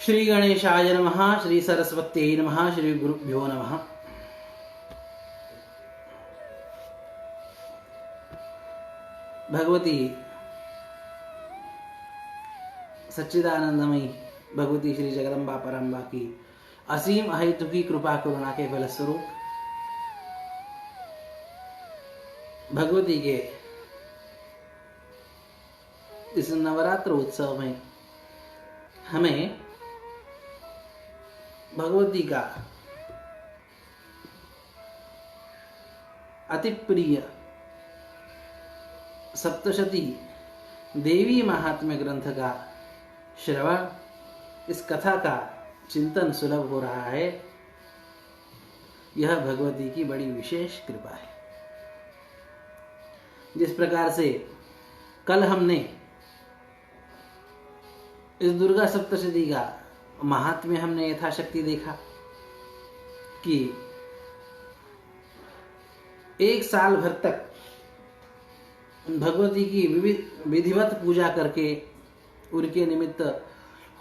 श्री गणेशाय नमः, श्री सरस्वत्यै नमः, श्री गुरुभ्यो नमः। भगवती सच्चिदानंदमयी भगवती श्री जगदम्बा परम्बा की असीम अहेतु की कृपा करुणा के फलस्वरूप भगवती के इस नवरात्र उत्सव में हमें भगवती का अति प्रिय सप्तशती देवी महात्म्य ग्रंथ का श्रवण, इस कथा का चिंतन सुलभ हो रहा है। यह भगवती की बड़ी विशेष कृपा है। जिस प्रकार से कल हमने इस दुर्गा सप्तशती का महात्म्य हमने यथाशक्ति देखा कि एक साल भर तक भगवती की विधिवत पूजा करके, उनके निमित्त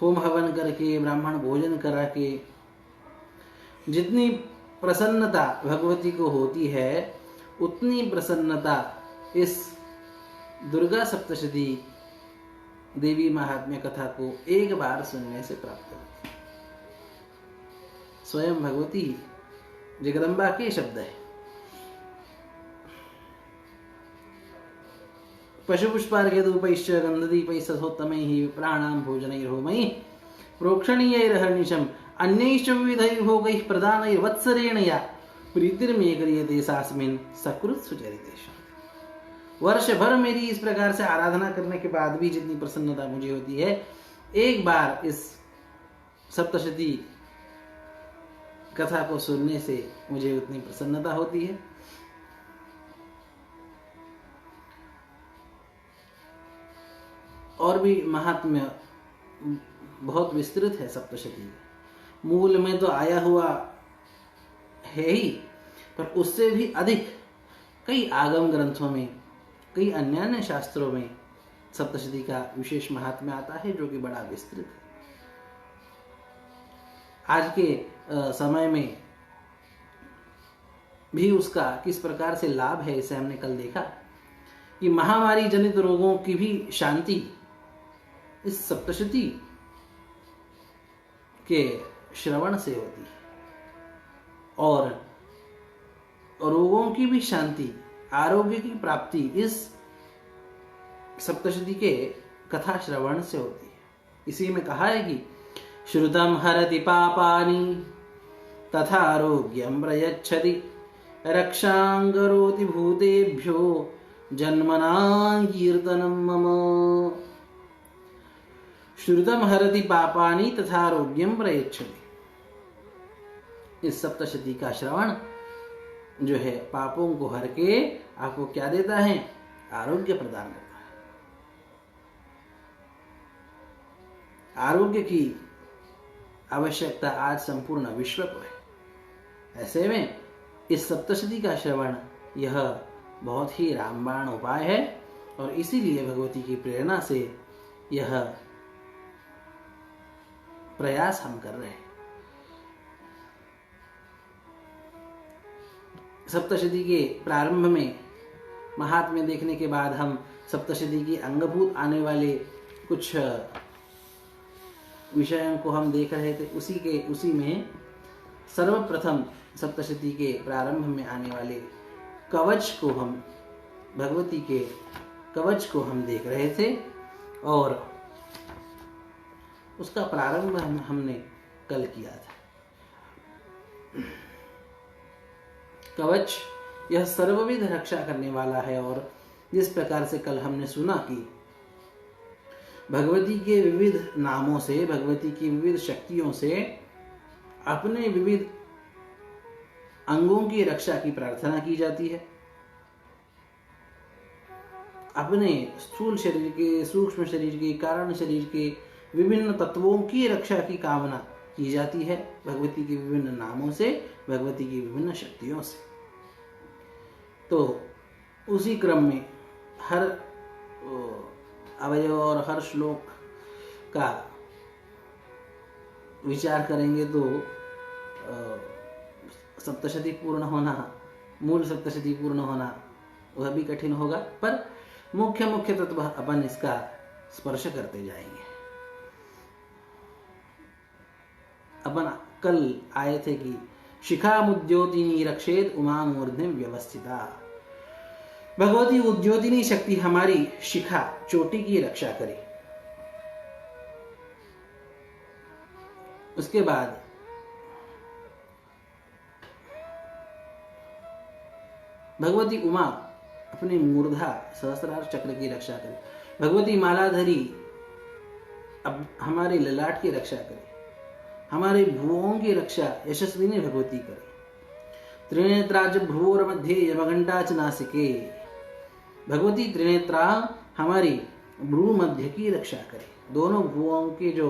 होम हवन करके, ब्राह्मण भोजन करा के जितनी प्रसन्नता भगवती को होती है, उतनी प्रसन्नता इस दुर्गा सप्तशती देवी महात्म्य कथा को एक बार सुनने से प्राप्त होती है। स्वयं भगवती जगदम्बा के शब्द है। पशुपुष्पार्घ्यधूपैश्च गन्धदीपैः सहोत्तमैः प्राणां भोजनैर्होमैः प्रोक्षणीयैरहर्निशम् अन्यैश्च विविधैर्भोगैः प्रदानैर्वत्सरेण या प्रीतिर्मे क्रियते सास्मिन् सकृत् सुचरितेषु। वर्ष भर मेरी इस प्रकार से आराधना करने के बाद भी जितनी प्रसन्नता मुझे होती है, एक बार इस सप्तशती कथा को सुनने से मुझे उतनी प्रसन्नता होती है। और भी महात्म्य बहुत विस्तृत है सप्तशती। मूल में तो आया हुआ है ही, पर उससे भी अधिक कई आगम ग्रंथों में, कई अन्य शास्त्रों में सप्तशती का विशेष महात्म्य आता है, जो कि बड़ा विस्तृत है। आज के समय में भी उसका किस प्रकार से लाभ है, इसे हमने कल देखा कि महामारी जनित रोगों की भी शांति इस सप्तशती के श्रवण से होती है, और रोगों की भी शांति, आरोग्य की प्राप्ति इस सप्तशती के कथा श्रवण से होती है। इसी में कहा है कि श्रुतम हरति पापानि तथा आरोग्यम प्रयच्छति रक्षां करोति भूतेभ्यो जन्मनां कीर्तनं मम। श्रुतम हरति पापानि तथा आरोग्यम प्रयच्छति। इस सप्तशती का श्रवण जो है पापों को हर के आपको क्या देता है? आरोग्य प्रदान करता है। आरोग्य की आवश्यकता आज संपूर्ण विश्व को है। ऐसे में इस सप्तशती का श्रवण यह बहुत ही रामबाण उपाय है, और इसीलिए भगवती की प्रेरणा से यह प्रयास हम कर रहे हैं। सप्तशती के प्रारंभ में महात्म्य देखने के बाद हम सप्तशती की अंगभूत आने वाले कुछ विषयों को हम देख रहे थे। उसी में सर्वप्रथम सप्तशती के प्रारंभ में आने वाले कवच को हम, भगवती के कवच को हम देख रहे थे, और उसका प्रारंभ हमने कल किया था। कवच यह सर्वविध रक्षा करने वाला है, और जिस प्रकार से कल हमने सुना कि भगवती के विविध नामों से, भगवती की विविध शक्तियों से अपने विविध अंगों की रक्षा की प्रार्थना की जाती है। अपने स्थूल शरीर के, सूक्ष्म शरीर के, कारण शरीर के विभिन्न तत्वों की रक्षा की कामना की जाती है भगवती के विभिन्न नामों से, भगवती की विभिन्न शक्तियों से। तो उसी क्रम में हर अवयव और हर श्लोक का विचार करेंगे तो सप्तशती पूर्ण होना, मूल सप्तशती पूर्ण होना वह भी कठिन होगा, पर मुख्य मुख्य तत्व अपन इसका स्पर्श करते जाएंगे। अपन कल आए थे कि शिखा उद्योतिनी रक्षेत उमा मूर्धनि व्यवस्थिता। भगवती उद्योतिनी शक्ति हमारी शिखा चोटी की रक्षा करे। उसके बाद भगवती उमा अपने मूर्धा सहस्रार चक्र की रक्षा करे। भगवती मालाधरी अब हमारे ललाट की रक्षा करे। हमारे भ्रुवों की रक्षा यशस्विनी भगवती करे। त्रिनेत्राज भ्रुवोर मध्य यमघंटा च नासिके। भगवती त्रिनेत्रा हमारी भ्रू मध्य की रक्षा करे। दोनों भ्रुवों के जो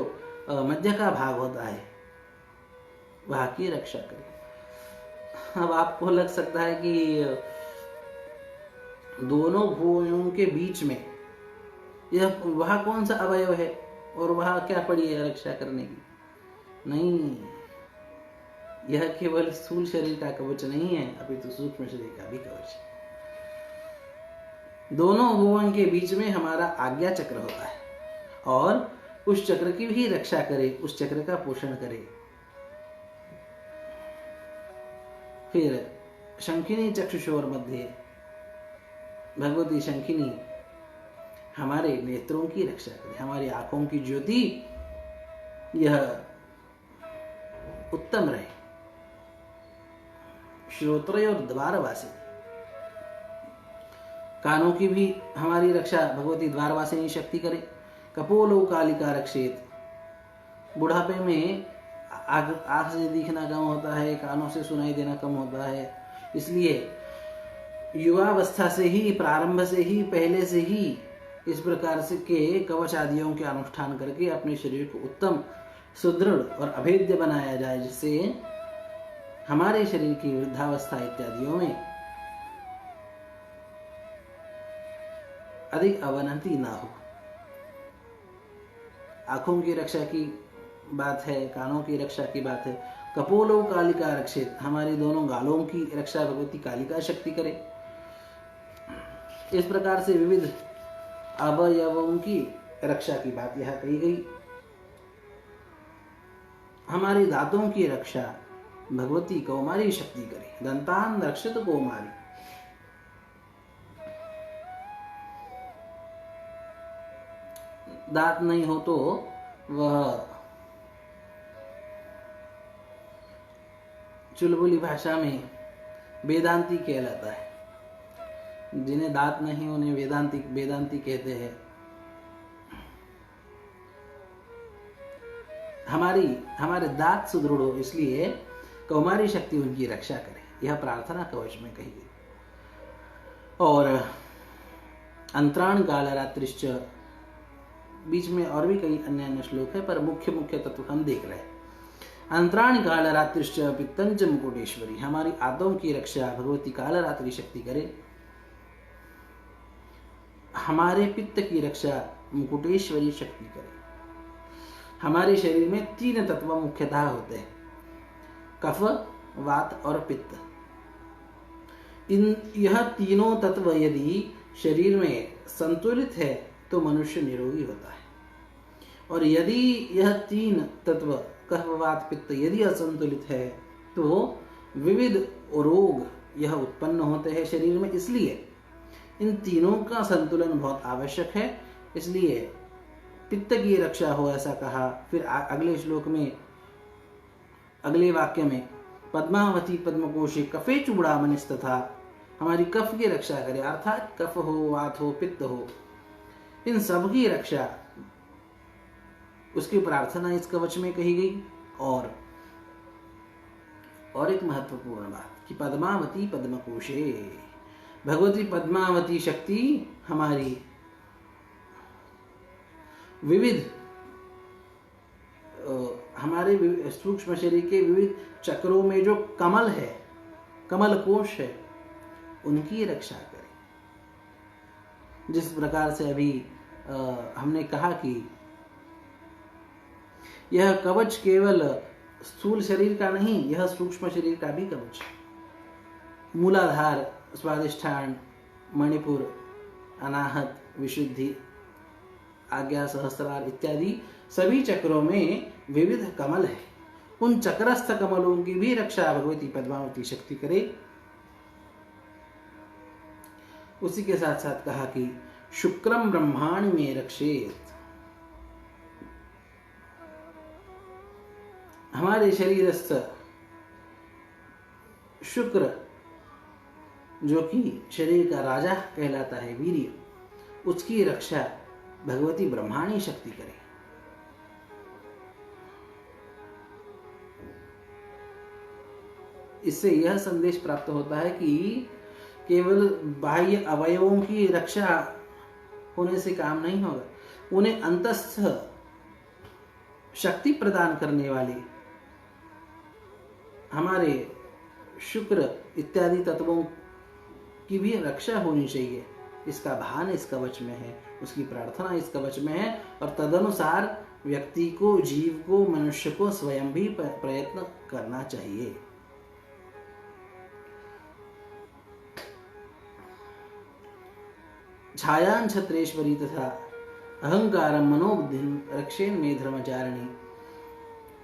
मध्य का भाग होता है वह की रक्षा करे। अब आपको लग सकता है कि दोनों भ्रुवों के बीच में यह वह कौन सा अवयव है और वह क्या पड़ी है रक्षा करने की? नहीं, यह केवल स्थूल शरीर का कवच नहीं है, अपितु सूक्ष्म शरीर का भी कवच है। दोनों भुवन के बीच में हमारा आज्ञा चक्र होता है और उस चक्र की भी रक्षा करे, उस चक्र का पोषण करे। फिर शंखिनी चक्षुषोर मध्य भगवती शंखिनी हमारे नेत्रों की रक्षा करे। हमारी आंखों की ज्योति यह उत्तम रहे। श्रोत्रय और द्वारवासी कानों की भी हमारी रक्षा भगवती द्वारवासिनी शक्ति करे। कपोलो कालिका रक्षेत। बुढ़ापे में आंख से दिखना कम होता है, कानों से सुनाई देना कम होता है, इसलिए युवावस्था से ही, प्रारंभ से ही, पहले से ही इस प्रकार से के कवच आदियों के अनुष्ठान करके अपने शरीर को उत्तम, सुदृढ़ और अभेद्य बनाया जाए, जिससे हमारे शरीर की वृद्धावस्था इत्यादियों में अधिक अवनति ना हो। आंखों की रक्षा की बात है, कानों की रक्षा की बात है। कपोलो कालिका रक्षित। हमारी दोनों गालों की रक्षा भगवती कालिका शक्ति करे। इस प्रकार से विविध अवयवों की रक्षा की बात यह कही गई। हमारी दांतों की रक्षा भगवती कौमारी शक्ति करे। दंतान रक्षित कौमारी। दांत नहीं हो तो वह चुलबुली भाषा में वेदांती कहलाता है। जिन्हें दांत नहीं उन्हें वेदांती कहते हैं। हमारे दांत सुदृढ़ हो, इसलिए कौमारी शक्ति उनकी रक्षा करे। यह प्रार्थना कवच में कही गई। और अंतराण काल रात्रिश्च, बीच में और भी कई अन्य श्लोक है, पर मुख्य मुख्य तत्व हम देख रहे हैं। अंतराण काल रात्रिश्च पित्तंच मुकुटेश्वरी। हमारी आंतों की रक्षा भगवती काल रात्रि शक्ति करे। हमारे पित्त की रक्षा मुकुटेश्वरी शक्ति करे। हमारे शरीर में 3 तत्व मुख्यतः होते हैं, कफ, वात और पित्त। यह तीनों तत्व यदि शरीर में संतुलित है तो मनुष्य निरोगी होता है, और यदि यह 3 तत्व कफ, वात, पित्त यदि असंतुलित है तो विविध रोग यह उत्पन्न होते हैं शरीर में। इसलिए इन तीनों का संतुलन बहुत आवश्यक है। इसलिए पित्त की रक्षा हो ऐसा कहा। फिर अगले श्लोक में, अगले वाक्य में, पद्मावती पद्मकोशी कफे चूड़ामणिस्तथा। हमारी कफ की रक्षा करे, अर्थात कफ हो, वात हो, पित्त हो, इन सब की रक्षा उसकी प्रार्थना इस कवच में कही गई। और एक महत्वपूर्ण बात कि पद्मावती पद्मकोशे, भगवती पद्मावती शक्ति हमारी विविध हमारे सूक्ष्म शरीर के विविध चक्रों में जो कमल है, कमल कोश है, उनकी रक्षा करे। जिस प्रकार से अभी हमने कहा कि यह कवच केवल स्थूल शरीर का नहीं, यह सूक्ष्म शरीर का भी कवच। मूलाधार, स्वादिष्ठान, मणिपुर, अनाहत, विशुद्धि, आज्ञा, सहस्रार इत्यादि सभी चक्रों में विविध कमल है। उन चक्रस्थ कमलों की भी रक्षा भगवती पद्मावती शक्ति करे। उसी के साथ साथ कहा कि शुक्रम ब्रह्मांड में रक्षेत। हमारे शरीरस्थ शुक्र, जो कि शरीर का राजा कहलाता है, वीर्य, उसकी रक्षा भगवती ब्रह्माणी शक्ति करे। इससे यह संदेश प्राप्त होता है कि केवल बाह्य अवयवों की रक्षा होने से काम नहीं होगा, उन्हें अंतस्थ शक्ति प्रदान करने वाले हमारे शुक्र इत्यादि तत्वों की भी रक्षा होनी चाहिए। इसका भान इस कवच में है, उसकी प्रार्थना इस कवच में है, और तदनुसार व्यक्ति को, जीव को, मनुष्य को स्वयं भी प्रयत्न करना चाहिए। छायां छत्रेश्वरी तथा अहंकारम मनोबुद्धिम रक्षेन में धर्मचारिणी।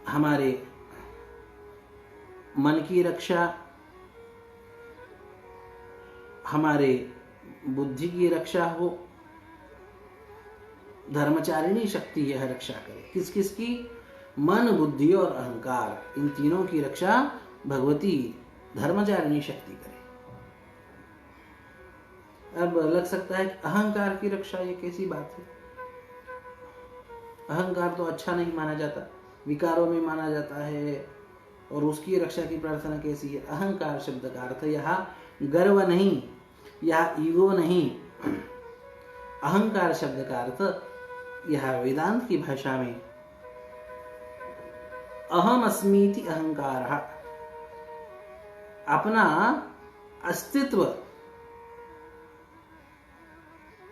हमारे मन की रक्षा, हमारे बुद्धि की रक्षा हो, धर्मचारिणी शक्ति यह रक्षा करे। किस किस की? मन, बुद्धि और अहंकार, इन तीनों की रक्षा भगवती धर्मचारिणी शक्ति करे। अब लग सकता है कि अहंकार की रक्षा ये कैसी बात है? अहंकार तो अच्छा नहीं माना जाता, विकारों में माना जाता है, और उसकी रक्षा की प्रार्थना कैसी है? अहंकार शब्द का अर्थ यहाँ गर्व नहीं, या ईगो नहीं। अहंकार शब्द का अर्थ यह वेदांत की भाषा में अहम अस्मीति अहंकार, अपना अस्तित्व,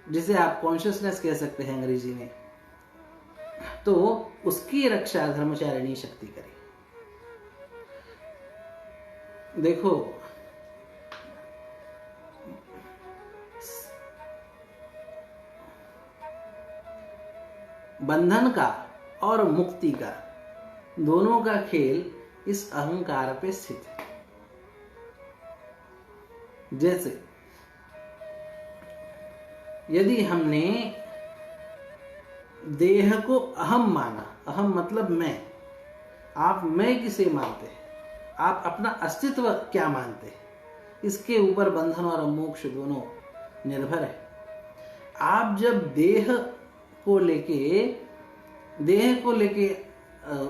जिसे आप कॉन्शियसनेस कह सकते हैं अंग्रेजी में, तो उसकी रक्षा धर्मचारिणी शक्ति करे। देखो, बंधन का और मुक्ति का, दोनों का खेल इस अहंकार पे स्थित है। जैसे यदि हमने देह को अहम माना, अहम मतलब मैं, आप मैं किसे मानते हैं? आप अपना अस्तित्व क्या मानते हैं? इसके ऊपर बंधन और मोक्ष दोनों निर्भर है। आप जब देह को लेके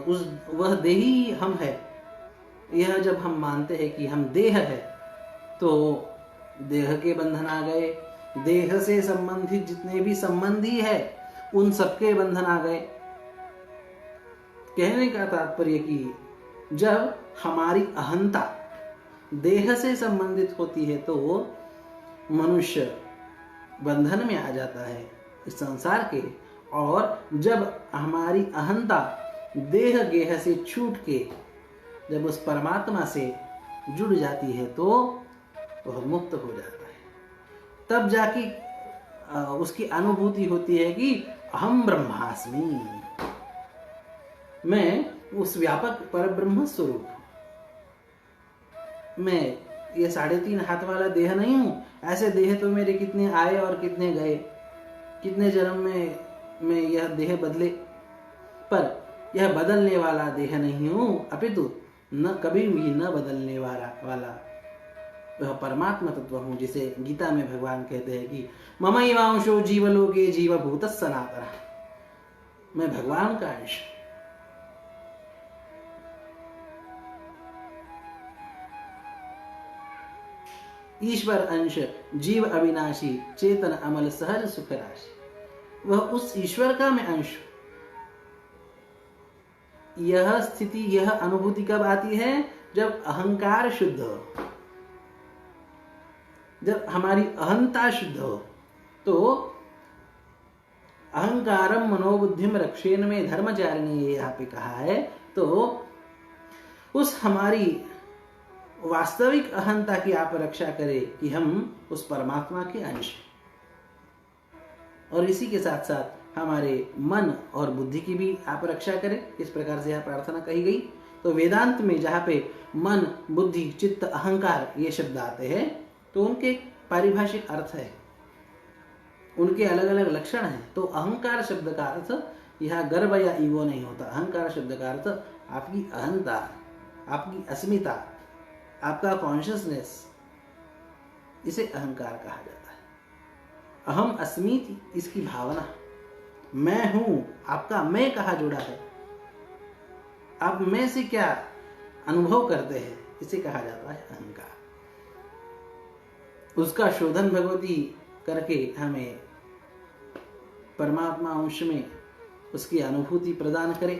उस वह देही हम है, यह जब हम मानते हैं कि हम देह है, तो देह के बंधन आ गए। देह से संबंधित जितने भी संबंधी है, उन सबके बंधन आ गए। कहने का तात्पर्य कि जब हमारी अहंता देह से संबंधित होती है, तो मनुष्य बंधन में आ जाता है इस संसार के, और जब हमारी अहंता देह गेह से छूट के जब उस परमात्मा से जुड़ जाती है, तो वह मुक्त हो जाता है। तब जाके उसकी अनुभूति होती है कि अहम ब्रह्मास्मि, मैं उस व्यापक परब्रह्म स्वरूप, मैं ये 3.5 हाथ वाला देह नहीं हूं। ऐसे देह तो मेरे कितने आए और कितने गए, कितने जन्म में मैं यह देह बदले, पर यह बदलने वाला देह नहीं हूं, अपितु न कभी भी न बदलने वाला वह परमात्मा तत्व हूं, जिसे गीता में भगवान कहते हैं कि ममैवांशो जीवलोके जीवभूतः सनातनः, मैं भगवान का अंश। ईश्वर अंश, जीव अविनाशी, चेतन अमल, सहज सुख राशि, वह उस ईश्वर का मैं अंश। यह स्थिति, यह अनुभूति कब आती है? जब अहंकार शुद्ध हो, जब हमारी अहंता शुद्ध हो, तो अहंकारम मनोबुद्धिम रक्षेन में धर्मचारिणी ये यहाँ पे कहा है। तो उस हमारी वास्तविक अहंता की आप रक्षा करें कि हम उस परमात्मा के अंश, और इसी के साथ साथ हमारे मन और बुद्धि की भी आप रक्षा करें। इस प्रकार से यह प्रार्थना कही गई। तो वेदांत में जहाँ पे मन, बुद्धि, चित्त, अहंकार ये शब्द आते हैं तो उनके पारिभाषिक अर्थ है, उनके अलग अलग लक्षण हैं। तो अहंकार शब्द का अर्थ यह गर्व या ईगो नहीं होता। अहंकार शब्द का अर्थ आपकी अहंता, आपकी अस्मिता, आपका कॉन्शियसनेस, इसे अहंकार कहा जाता है। अहम अस्मीति, इसकी भावना, मैं हूं, आपका मैं कहाँ जुड़ा है, आप मैं से क्या अनुभव करते हैं, इसे कहा जाता है अहंकार। उसका शोधन भगवती करके हमें परमात्मा अंश में उसकी अनुभूति प्रदान करे।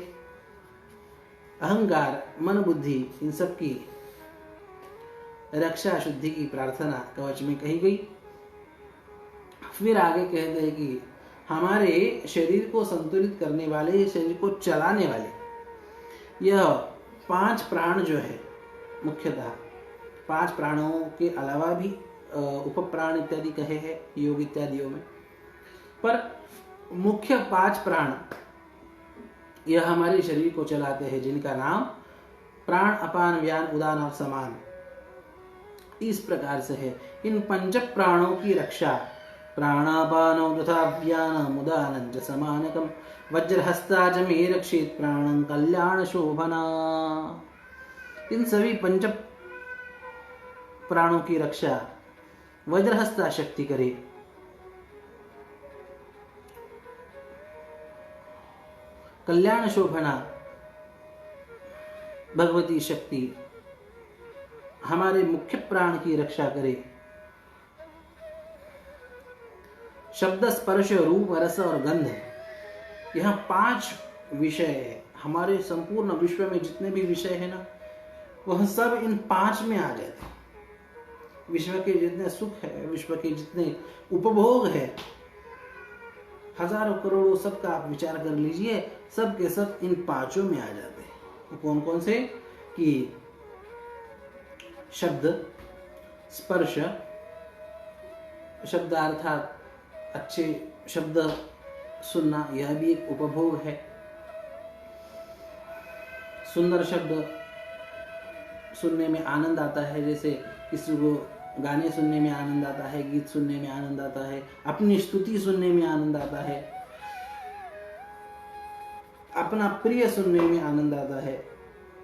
अहंकार, मन, बुद्धि, इन सब की रक्षा शुद्धि की प्रार्थना कवच में कही गई। फिर आगे कहते हैं कि हमारे शरीर को संतुलित करने वाले, शरीर को चलाने वाले यह 5 प्राण जो है, मुख्यतः 5 प्राणों के अलावा भी उप प्राण इत्यादि कहे हैं योग इत्यादियों में, पर मुख्य 5 प्राण यह हमारे शरीर को चलाते हैं, जिनका नाम प्राण, अपान, व्यान, उदान और समान इस प्रकार से है। इन 5 प्राणों की रक्षा प्राणापानो तथा व्यानम उदानं च समानकम वज्रहस्ता च मे रक्षेत प्राणं कल्याण शोभना। इन सभी 5 प्राणों की रक्षा वज्रहस्ता शक्ति करे। कल्याण शोभना भगवती शक्ति हमारे मुख्य प्राण की रक्षा करे। शब्द, स्पर्श, रूप, रस और गंध, यह 5 विषय है। हमारे संपूर्ण विश्व में जितने भी विषय है ना, वह सब इन 5 में आ जाते हैं। विश्व के जितने सुख है, विश्व के जितने उपभोग है, हजारों करोड़ों, सबका आप विचार कर लीजिए, सब के सब इन 5 में आ जाते हैं। कौन कौन से? कि शब्द, स्पर्श, शब्द अर्थात अच्छे शब्द सुनना, यह भी एक उपभोग है। सुंदर शब्द सुनने में आनंद आता है, जैसे किसी को गाने सुनने में आनंद आता है, गीत सुनने में आनंद आता है, अपनी स्तुति सुनने में आनंद आता है, अपना प्रिय सुनने में आनंद आता है।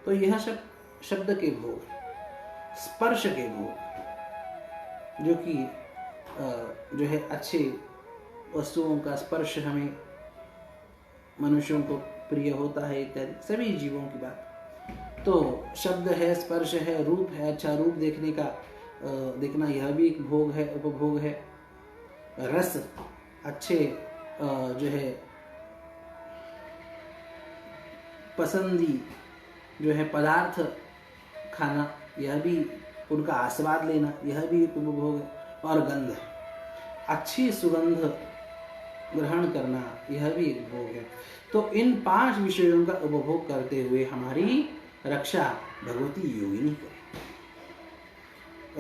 तो यह शब्द के भोग, स्पर्श के भोग, जो कि जो है अच्छे वस्तुओं का स्पर्श हमें मनुष्यों को प्रिय होता है इत्यादि, सभी जीवों की बात। तो शब्द है, स्पर्श है, रूप है, अच्छा रूप देखना यह भी एक भोग है, उपभोग है। रस, अच्छे जो है पसंदी जो है पदार्थ खाना, यह भी उनका आस्वाद लेना, यह भी एक उपभोग है। और गंध, अच्छी सुगंध ग्रहण करना, यह भी एक भोग है। तो इन 5 विषयों का उपभोग करते हुए हमारी रक्षा भगवती योगिनी करे।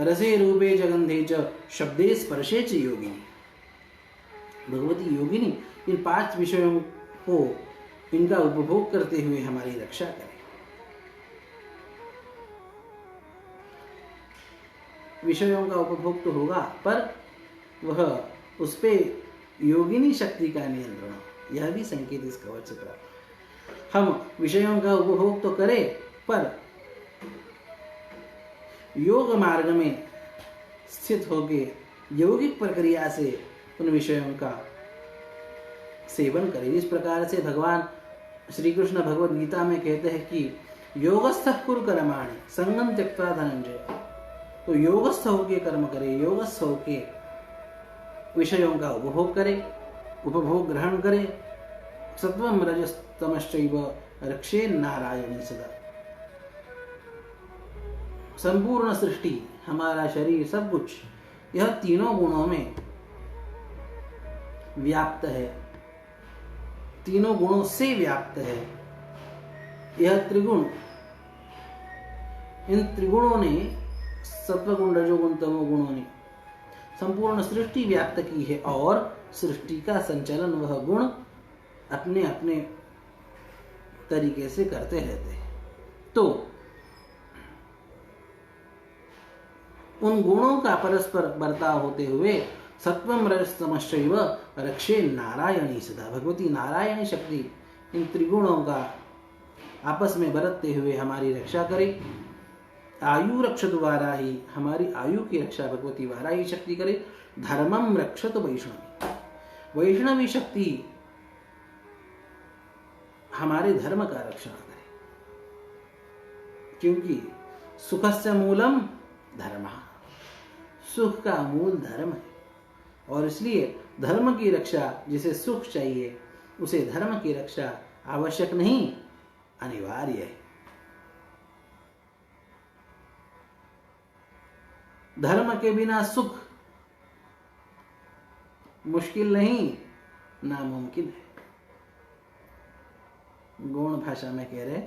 रसे रूपे च गंधे च शब्दे स्पर्शे च योगिनी। भगवती योगिनी इन 5 विषयों को, इनका उपभोग करते हुए हमारी रक्षा करे। विषयों का उपभोग तो होगा, पर वह उस पे योगिनी शक्ति का नियंत्रण, यह भी संकेत इस कवच से प्राप्त। हम विषयों का उपभोग तो करें, पर योग मार्ग में स्थित होके यौगिक प्रक्रिया से उन विषयों का सेवन करें। इस प्रकार से भगवान श्री कृष्ण भगवद गीता में कहते हैं कि योगस्थः कुरु कर्माणि संगम त्यक्त्वा धनंजय। तो योगस्थ होके कर्म करे, योगस्थ होके विषयों का उपभोग करे, उपभोग ग्रहण करे। सत्वम रजस तमश्चैव रक्षे नारायणी सदा। संपूर्ण सृष्टि, हमारा शरीर, सब कुछ यह तीनों गुणों में व्याप्त है। तीनों गुणों से व्याप्त है। यह त्रिगुण, इन त्रिगुणों ने, सत्वगुण रजोगुण तमोगुणों ने संपूर्ण सृष्टि व्याप्त की है और सृष्टि का संचालन वह गुण अपने अपने तरीके से करते रहते हैं। तो उन गुणों का परस्पर बर्ताव होते हुए सत्वम रजस्तमश्चैव रक्षे नारायणी सदा, भगवती नारायणी शक्ति इन त्रिगुणों का आपस में बरतते हुए हमारी रक्षा करे। आयु रक्षतु वाराही, हमारी आयु की रक्षा भगवती वाराही शक्ति करे। धर्मम रक्षतु वैष्णवी, वैष्णवी शक्ति हमारे धर्म का रक्षण करे, क्योंकि सुखस्य मूलम धर्म, सुख का मूल धर्म है और इसलिए धर्म की रक्षा, जिसे सुख चाहिए उसे धर्म की रक्षा आवश्यक नहीं, अनिवार्य है। धर्म के बिना सुख मुश्किल नहीं, नामुमकिन है। गौण भाषा में कह रहे,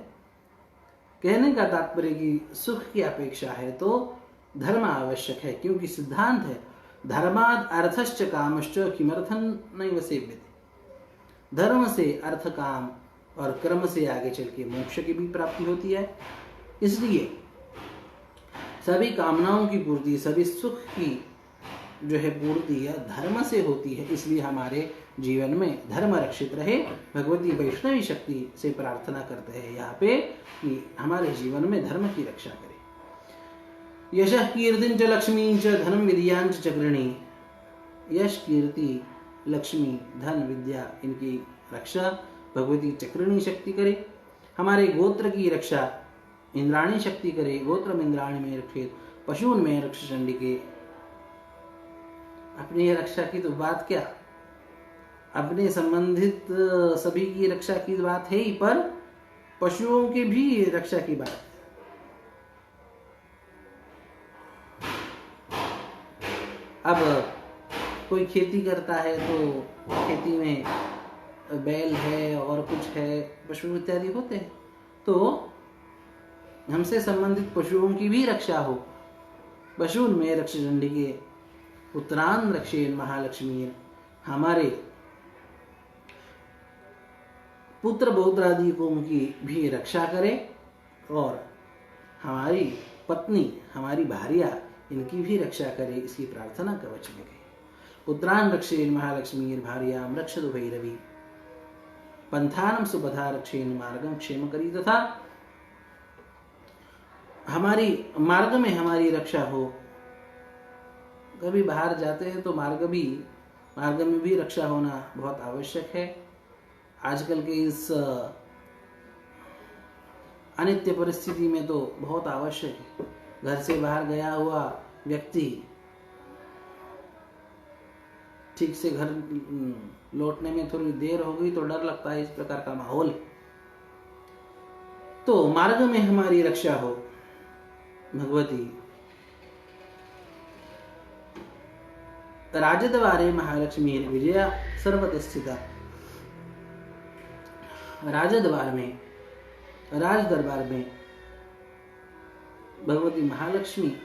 कहने का तात्पर्य कि सुख की अपेक्षा है तो धर्म आवश्यक है, क्योंकि सिद्धांत है धर्माद अर्थश्च कामश्च किमर्थं नैव सेव्यते। धर्म से अर्थ, काम और कर्म से आगे चल के मोक्ष की भी प्राप्ति होती है। इसलिए सभी कामनाओं की पूर्ति, सभी सुख की जो है पूर्ति है धर्म से होती है। इसलिए हमारे जीवन में धर्म रक्षित रहे, भगवती वैष्णवी शक्ति से प्रार्थना करते हैं यहाँ पे कि हमारे जीवन में धर्म की रक्षा करे। यशः कीर्तिं च लक्ष्मीं च धनं विद्यां च चक्रिणी, यश, कीर्ति, लक्ष्मी, धन, विद्या, इनकी रक्षा भगवती चक्रिणी शक्ति करे। हमारे गोत्र की रक्षा इंद्राणी शक्ति करे। गोत्र इंद्राणी में रक्षित, पशून में रक्ष चंडिके। अपनी रक्षा की तो बात क्या, अपने संबंधित सभी की रक्षा की बात है ही, पर पशुओं की भी रक्षा की बात है। अब कोई खेती करता है तो खेती में बैल है और कुछ है, पशु इत्यादि होते हैं, तो हमसे संबंधित पशुओं की भी रक्षा हो। पशून में रक्ष चंडिके, उत्तरान रक्षेन महालक्ष्मी, हमारे पुत्र पौत्रादि को उनकी भी रक्षा करे और हमारी पत्नी, हमारी भार्या, इनकी भी रक्षा करे, इसकी प्रार्थना कवच में गई। उत्तरान रक्षेन महालक्ष्मी भार्याम रक्षतु भैरवी, पंथानम सुपथा रक्षेन मार्गम क्षेम करी, तथा हमारी मार्ग में हमारी रक्षा हो। कभी बाहर जाते हैं तो मार्ग में भी रक्षा होना बहुत आवश्यक है। आजकल के इस अनित्य परिस्थिति में तो बहुत आवश्यक है। घर से बाहर गया हुआ व्यक्ति ठीक से घर लौटने में थोड़ी देर हो गई तो डर लगता है, इस प्रकार का माहौल। तो मार्ग में हमारी रक्षा हो भगवती। राजद्वारे महालक्ष्मी विजया सर्वत स्थिता, राजद्वार में, राज दरबार में भगवती महालक्ष्मी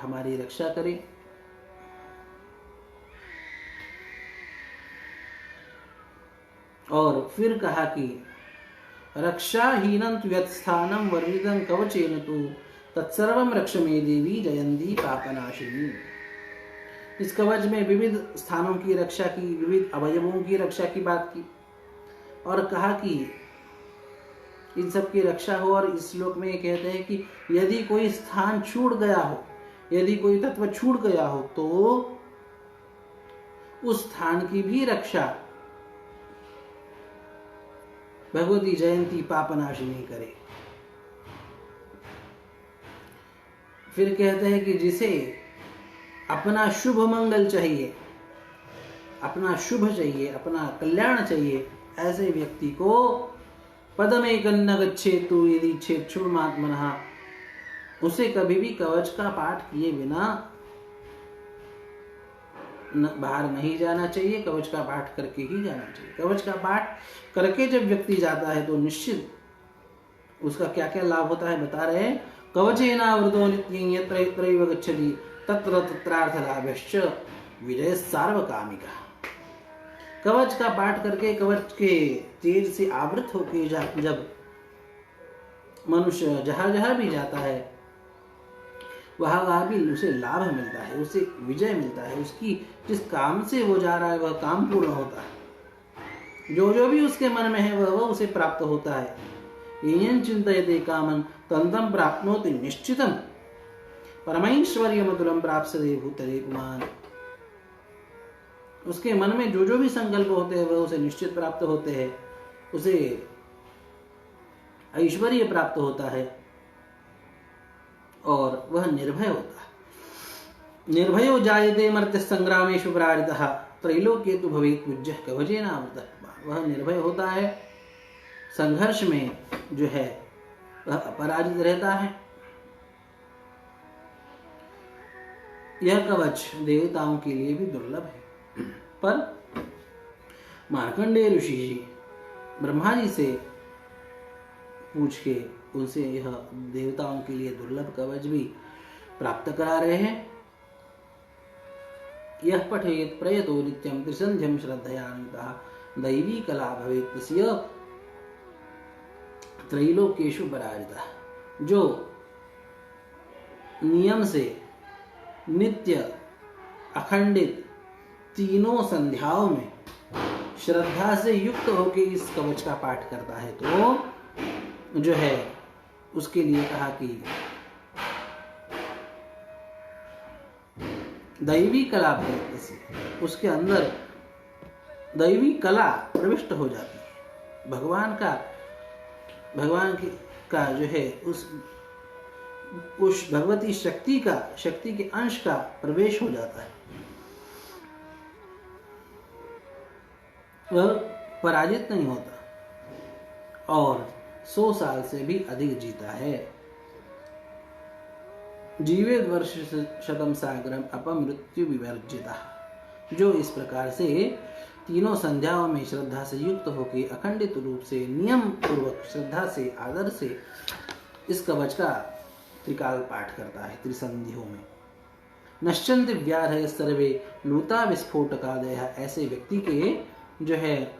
हमारी रक्षा करे। और फिर कहा कि रक्षाहीनं तु यत् स्थानं वर्णितं कवचेन तु तत्सर्वं रक्ष मे देवी जयंती पापनाशिनी। इस कवच में विविध स्थानों की रक्षा की, विविध अवयवों की रक्षा की बात की और कहा कि इन सब की रक्षा हो। और इस श्लोक में ये कहते हैं कि यदि कोई स्थान छूट गया हो, यदि कोई तत्व छूट गया हो तो उस स्थान की भी रक्षा भगवती जयंती पापनाशिनी करे। फिर कहते हैं कि जिसे अपना शुभ मंगल चाहिए, अपना शुभ चाहिए, अपना कल्याण चाहिए, ऐसे व्यक्ति को पदमेकन्न गच्छेतु यदि चेच्छुमात्मनः, उसे कभी भी कवच का पाठ किए बिना बाहर नहीं जाना चाहिए, कवच का पाठ करके ही जाना चाहिए। कवच का पाठ करके जब व्यक्ति जाता है तो निश्चित उसका क्या क्या लाभ होता है बता रहे हैं। कवचेनावृतो नित्यं यत्र यत्रैव गच्छति तत्र तत्रार्थ लाभश्च विजय सार्वकामिका। कवच का पाठ करके कवच के तेज से आवृत होकर जब मनुष्य जहां जहां भी जाता है वहां भी उसे लाभ मिलता है, उसे विजय मिलता है, उसकी जिस काम से वो जा रहा है वह काम पूर्ण होता है, जो जो भी उसके मन में है वह उसे प्राप्त होता है। येन चिंतयते कामं तन्तं प्राप्नोति निश्चितम् परमैश्वर्यमतुलं प्राप्स्यते भूतले पुमान्। उसके मन में जो जो भी संकल्प होते हैं वह उसे निश्चित प्राप्त होते हैं, उसे ऐश्वर्य प्राप्त होता है और वह निर्भय होता है। निर्भयो जायते मर्त्य संग्रामेषु पराजितः त्रैलोक्ये तु भवेत् पूज्यः कवचेनावृतः। वह निर्भय होता है, संघर्ष में जो है वह अपराजित रहता है। यह कवच देवताओं के लिए भी दुर्लभ है, पर मार्कंडेय ऋषि जी ब्रह्मा जी से पूछ के उनसे यह देवताओं के लिए दुर्लभ कवच भी प्राप्त करा रहे हैं। यह पठेत प्रयतो नित्यं त्रिसंध्यं श्रद्धयान्वितः दैवी कला भवेत् तस्य त्रैलोक्येषु पराजितः। जो नियम से नित्य अखंडित तीनों संध्याओं में श्रद्धा से युक्त होकर इस कवच का पाठ करता है तो जो है उसके लिए कहा कि दैवी कला भवेत्, उसके अंदर दैवी कला प्रविष्ट हो जाती है। भगवान का जो है उस भगवती शक्ति के अंश का प्रवेश हो जाता है, वह पराजित नहीं होता और 100 साल से भी अधिक जीता है। जीवेद वर्ष शतम सागरम अपमृत्यु विवर्जिता। जो इस प्रकार से तीनों संध्याओं में श्रद्धा से युक्त होकर अखंडित रूप से नियम पूर्वक श्रद्धा से आदर से इस कवच का त्रिकाल पाठ करता है त्रिसंध्यों में। नश्चन्ति व्याधय सर्वे लूता विस्फोटकादयः। ऐसे व्यक्ति के जो है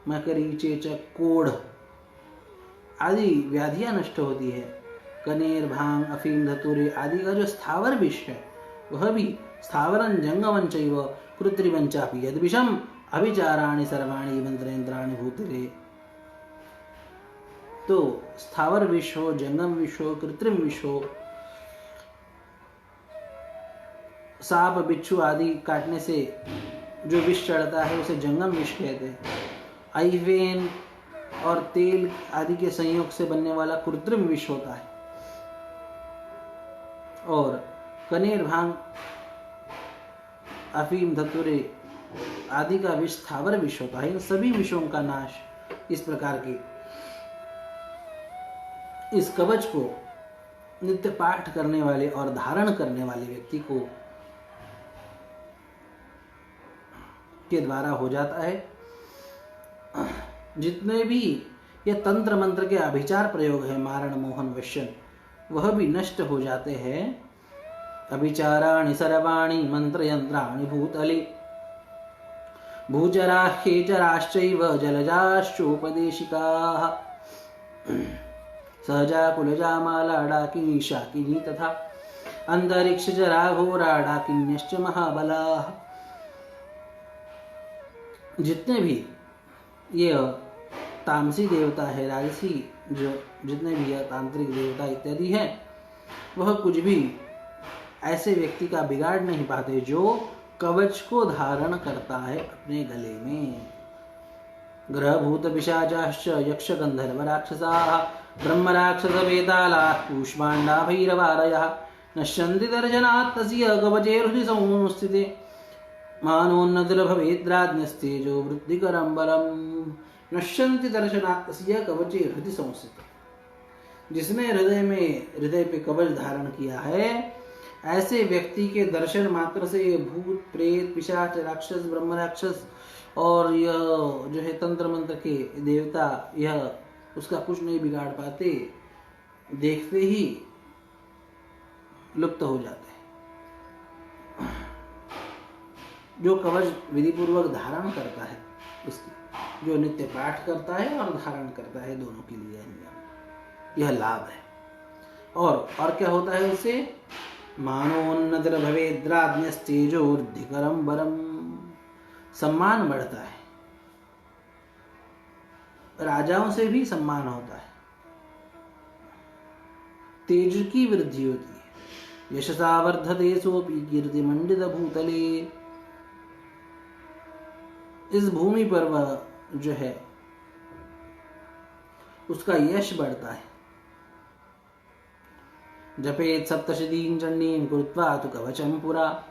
मकरी चेचक कोढ़ आदि व्याधियां नष्ट होती है। कनेर भांग अफीम धतूरे आदि का जो स्थावर विष है वह भी स्थावरं जंगमं चैव कृत्रिमं चापि यद्विषम अभिचाराणि सर्वाणि मंत्रेन्द्राणि भूतले। तो स्थावर विष हो, जंगम विष हो, कृत्रिम विष हो, सांप बिच्छू आदि काटने से जो विष चढ़ता है उसे जंगम विष कहते हैं। आइवेन और तेल आदि के संयोग से बनने वाला कृत्रिम विष होता है और कनेर भांग अफीम धतूरे आदि का विष स्थावर विष होता है। इन सभी विषों का नाश इस प्रकार के इस कवच को नित्य पाठ करने वाले और धारण करने वाले व्यक्ति को के द्वारा हो जाता है। जितने भी ये तंत्र मंत्र के अभिचार प्रयोग है, मारण मोहन वश्यन, वह भी नष्ट हो जाते हैं। अभिचाराणि सर्वाणि मंत्र यंत्राणि भूतले भूचरा खेचराश्चैव जलजाश्चोपदेशिकाः सहजा कुलजा माला डाकिनी शाकिनी तथा अंतरिक्ष जरा घोरा डाकिन्यश्च महाबलाः। जितने भी ये तामसी देवता है, राजसी जो जितने भी यह तांत्रिक देवता इत्यादि है, वह कुछ भी ऐसे व्यक्ति का बिगाड़ नहीं पाते जो कवच को धारण करता है अपने गले में। ग्रह भूत पिशाचाश्च यक्ष गंधर्व राक्षसाः ब्रह्म राक्षस वेतालाः कूष्मांडा भैरवारयः नश्यन्ति दर्शनात् तस्य कवचे हृदि संस्थिते मानोन्नतिर्भवेद्राज्ञस्तेजो वृद्धिकरं बलम्। नश्यन्ति दर्शनात् तस्य कवचे हृदि संस्थिते। जिसने हृदय पे कवच धारण किया है ऐसे व्यक्ति के दर्शन मात्र से ये भूत प्रेत पिशाच राक्षस ब्रह्म राक्षस और यह जो है तंत्र मंत्र के देवता यह उसका कुछ नहीं बिगाड़ पाते, देखते ही लुप्त हो जाते हैं। जो कवच विधि पूर्वक धारण करता है उसकी, जो नित्य पाठ करता है और धारण करता है, दोनों के लिए यह लाभ है। और क्या होता है उससे? मानोन्नतर भवेद्राज्ञस्तेजोर्धिकरं वरम, सम्मान बढ़ता है, राजाओं से भी सम्मान होता है, तेज की वृद्धि होती है। यशसा वर्धते सोपि कीर्तिमंडित भूतले, इस भूमि पर वह जो है उसका यश बढ़ता है। जपेत सप्तशतीं चंडीं कृत्वा तु कवचं पुरा,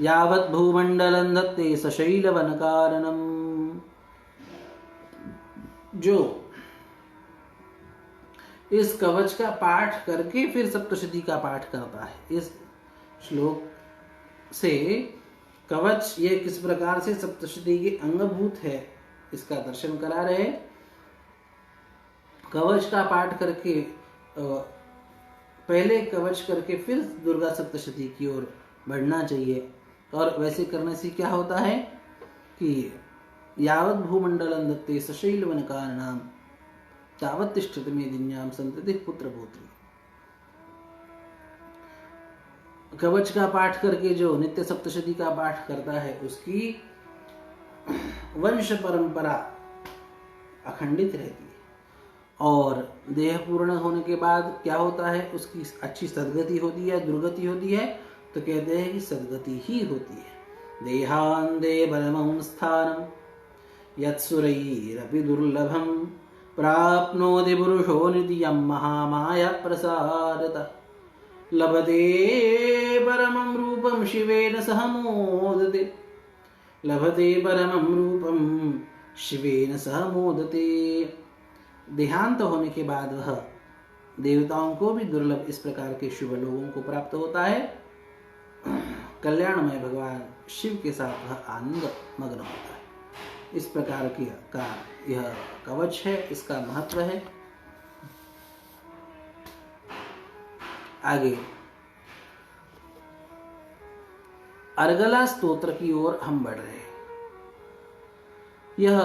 यावत् भूमंडलं धत्ते सशैलवन कारणम। जो इस कवच का पाठ करके फिर सप्तशती का पाठ करता है, इस श्लोक से कवच ये किस प्रकार से सप्तशती के अंगभूत है इसका दर्शन करा रहे। कवच का पाठ करके पहले कवच करके फिर दुर्गा सप्तशती की ओर बढ़ना चाहिए। और वैसे करने से क्या होता है कि यावत् भूमंडलं दत्ते सशैलवन कारणम तावत् तिष्ठति मेदिन्यां संततिः पुत्रपुत्री। कवच का पाठ करके जो नित्य सप्तशती का पाठ करता है उसकी वंश परंपरा अखंडित रहती है। और देह पूर्ण होने के बाद क्या होता है? उसकी अच्छी सद्गति होती है, दुर्गति होती है, तो कहते हैं कि सद्गति ही होती है। देहान्ते परमं स्थानं यत्सुरैरपि दुर्लभं प्राप्नोति पुरुषो नित्यं महामाया प्रसादतः। लभते परमं रूपं शिवेन सह मोदते, लभते परमं रूपं शिवेन सह मोदते। देहांत होने के बाद वह देवताओं को भी दुर्लभ इस प्रकार के शुभ लोगों को प्राप्त होता है। कल्याणमय भगवान शिव के साथ वह आनंद मग्न होता है। इस प्रकार की का यह कवच है, इसका महत्व है। आगे अर्गला स्तोत्र की ओर हम बढ़ रहे हैं। यह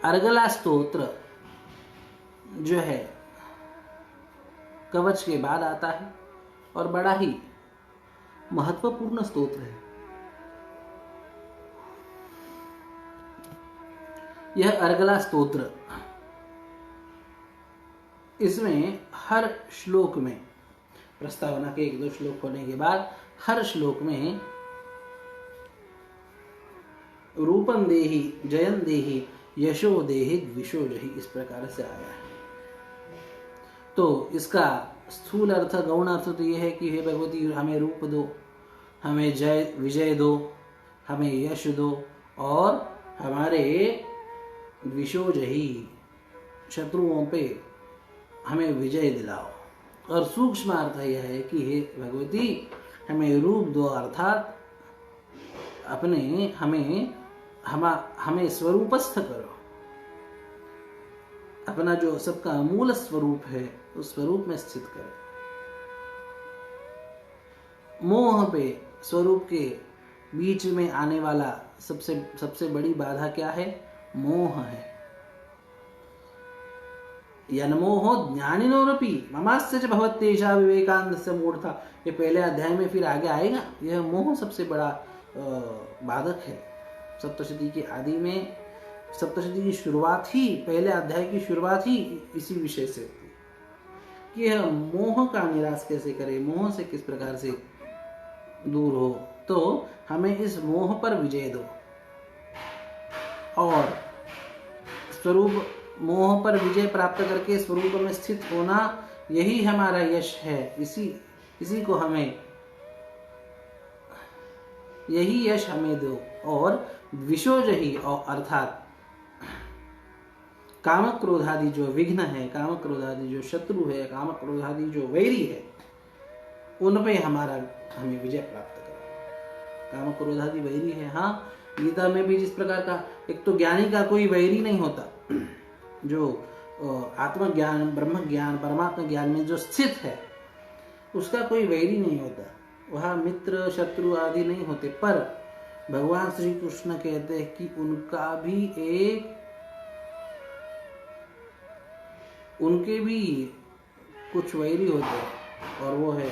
अर्गला स्तोत्र जो है कवच के बाद आता है और बड़ा ही महत्वपूर्ण स्तोत्र है। यह अर्गला स्तोत्र, इसमें हर श्लोक में प्रस्तावना के 1-2 श्लोक होने के बाद हर श्लोक में रूपम देहि जयं देहि यशो देहि द्विषो जहि इस प्रकार से आया है। तो इसका स्थूल अर्थ गौण अर्थ तो यह है कि हे भगवती हमें रूप दो, हमें जय विजय दो, हमें यश दो और हमारे द्विषोजही शत्रुओं पे हमें विजय दिलाओ। और सूक्ष्म अर्थ यह है कि हे भगवती हमें रूप दो, अर्थात अपने हमें स्वरूपस्थ करो, अपना जो सबका मूल स्वरूप है उस स्वरूप में स्थित करो। मोह पे स्वरूप के बीच में आने वाला सबसे बड़ी बाधा क्या है? मोह है। यन्मोहो ज्ञानिनोरपि ममास्य च भवत्येषा विवेकानन्दस्य मूढ़ता, ये पहले अध्याय में फिर आगे आएगा। यह मोह सबसे बड़ा बाधक है। सप्तशती के आदि में सप्तशती की शुरुआत ही, पहले अध्याय की शुरुआत ही इसी विषय से होती है कि यह मोह का निराश कैसे करे, मोह से किस प्रकार से दूर हो। तो हमें इस मोह पर विजय दो और स्वरूप मोह पर विजय प्राप्त करके स्वरूप में स्थित होना, यही हमारा यश है। इसी को हमें, यही यश हमें दो। और विशोजही और अर्थात काम क्रोधादि जो विघ्न है, काम क्रोधादि जो शत्रु है, काम क्रोधादि जो वैरी है, उन पे हमें विजय प्राप्त करो। काम क्रोधादि वैरी है। हाँ, गीता में भी जिस प्रकार का, एक तो ज्ञानी का कोई वैरी नहीं होता, जो आत्मज्ञान, ब्रह्म ज्ञान, परमात्मा ज्ञान में जो स्थित है उसका कोई वैरी नहीं होता, वह मित्र शत्रु आदि नहीं होते। पर भगवान श्री कृष्ण कहते हैं कि उनके भी कुछ वैरी होते हैं, और वो है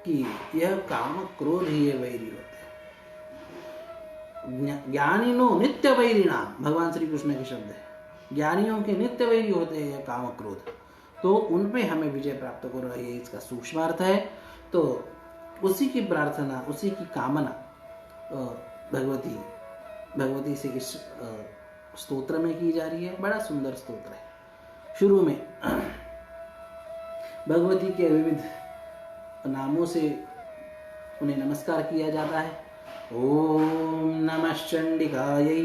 कि यह काम क्रोध ही ये वैरी होते हैं। ज्ञानिनो नित्य वैरिणा, भगवान श्री कृष्ण के शब्द है, ज्ञानियों के नित्य वैरी होते हैं यह काम क्रोध। तो उन पे हमें विजय प्राप्त करो, ये इसका सूक्ष्म अर्थ है। तो उसी की प्रार्थना, उसी की कामना भगवती से इस स्तोत्र में की जा रही है। बड़ा सुंदर स्तोत्र है। शुरू में भगवती के विविध नामों से उन्हें नमस्कार किया जाता है। ओम नमः चंडिकायै।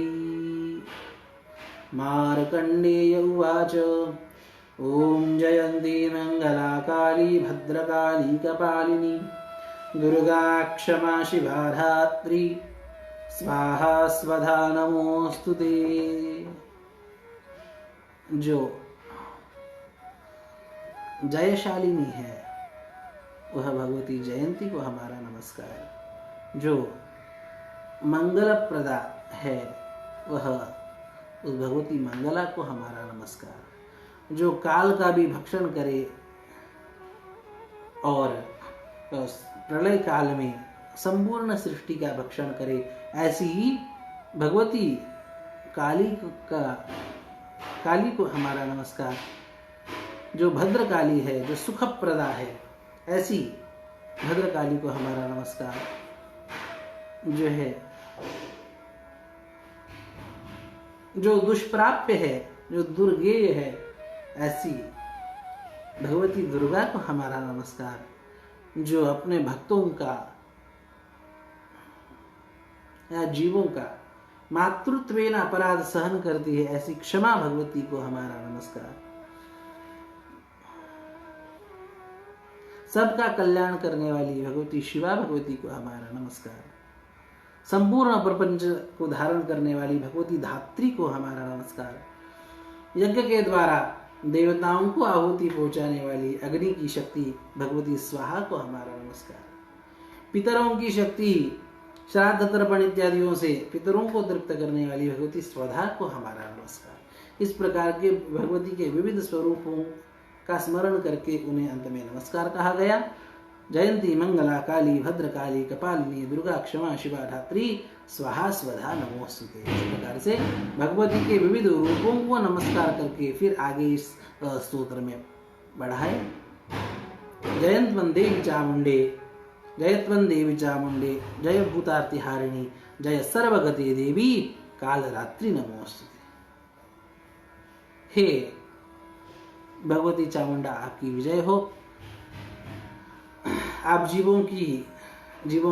मार्कंडेय उवाच ओम जयंती मंगला काली भद्रकाली कपालिनी दुर्गा क्षमा शिवा धात्री स्वाहा स्वधा नमोस्तुते। जो जयशालिनी है वह भगवती जयंती को हमारा नमस्कार। जो मंगलप्रदा है वह उस भगवती मंगला को हमारा नमस्कार। जो काल का भी भक्षण करे और प्रलय काल में संपूर्ण सृष्टि का भक्षण करे, ऐसी ही भगवती काली को हमारा नमस्कार। जो भद्रकाली है, जो सुखप्रदा है, ऐसी भद्रकाली को हमारा नमस्कार। जो है, जो दुष्प्राप्य है, जो दुर्गेय है, ऐसी भगवती दुर्गा को हमारा नमस्कार। जो अपने भक्तों का या जीवों का मातृत्वेन अपराध सहन करती है, ऐसी क्षमा भगवती को हमारा नमस्कार। सबका कल्याण करने वाली भगवती शिवा भगवती को हमारा नमस्कार। संपूर्ण प्रपंच को धारण करने वाली भगवती धात्री को हमारा नमस्कार। यज्ञ के द्वारा देवताओं को आहुति पहुंचाने वाली अग्नि की शक्ति भगवती स्वाहा को हमारा नमस्कार। पितरों की शक्ति श्राद्ध तर्पण इत्यादियों से पितरों को तृप्त करने वाली भगवती स्वधा को हमारा नमस्कार। इस प्रकार के भगवती के विविध स्वरूपों का स्मरण करके उन्हें अंत में नमस्कार कहा गया। जयंती मंगला काली भद्रकाली कपालिनी दुर्गा क्षमा शिवा धात्री स्वाहा स्वधा नमोस्तुते। इस प्रकार से भगवती के विविध रूपों को नमस्कार करके फिर आगे इस स्तोत्र में बढ़ाए। जयंतवन देवी चामुंडे, जयत्वन देवी चामुंडे, जय भूतार्ति हारिणी, जय सर्वगते देवी काल रात्रि नमोस्तुते। हे भगवती चामुंडा, आपकी विजय हो। आप जीवों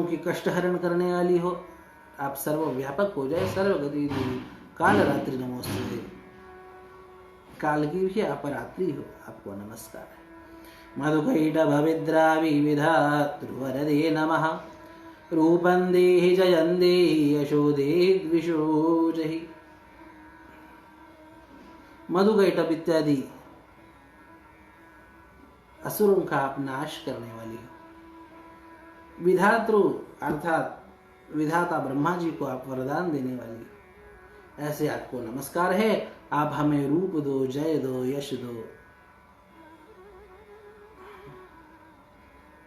की कष्ट हरण करने वाली हो। आप सर्वव्यापक हो जाए, सर्वगति देवी काल रात्रि नमोस्तुते। काल की भी अपरात्रि हो, आपको नमस्कार है। मधुकैट भविद्रावि विधातृवरदे नमः। रूपं देहि जयं देहि यशो देहि द्विषो जहि। मधुकैटभ इत्यादि असुरों का आप नाश करने वाली हो। विधातृ अर्थात विधाता ब्रह्मा जी को आप वरदान देने वाली हो, ऐसे आपको नमस्कार है। आप हमें रूप दो, जय दो, यश दो,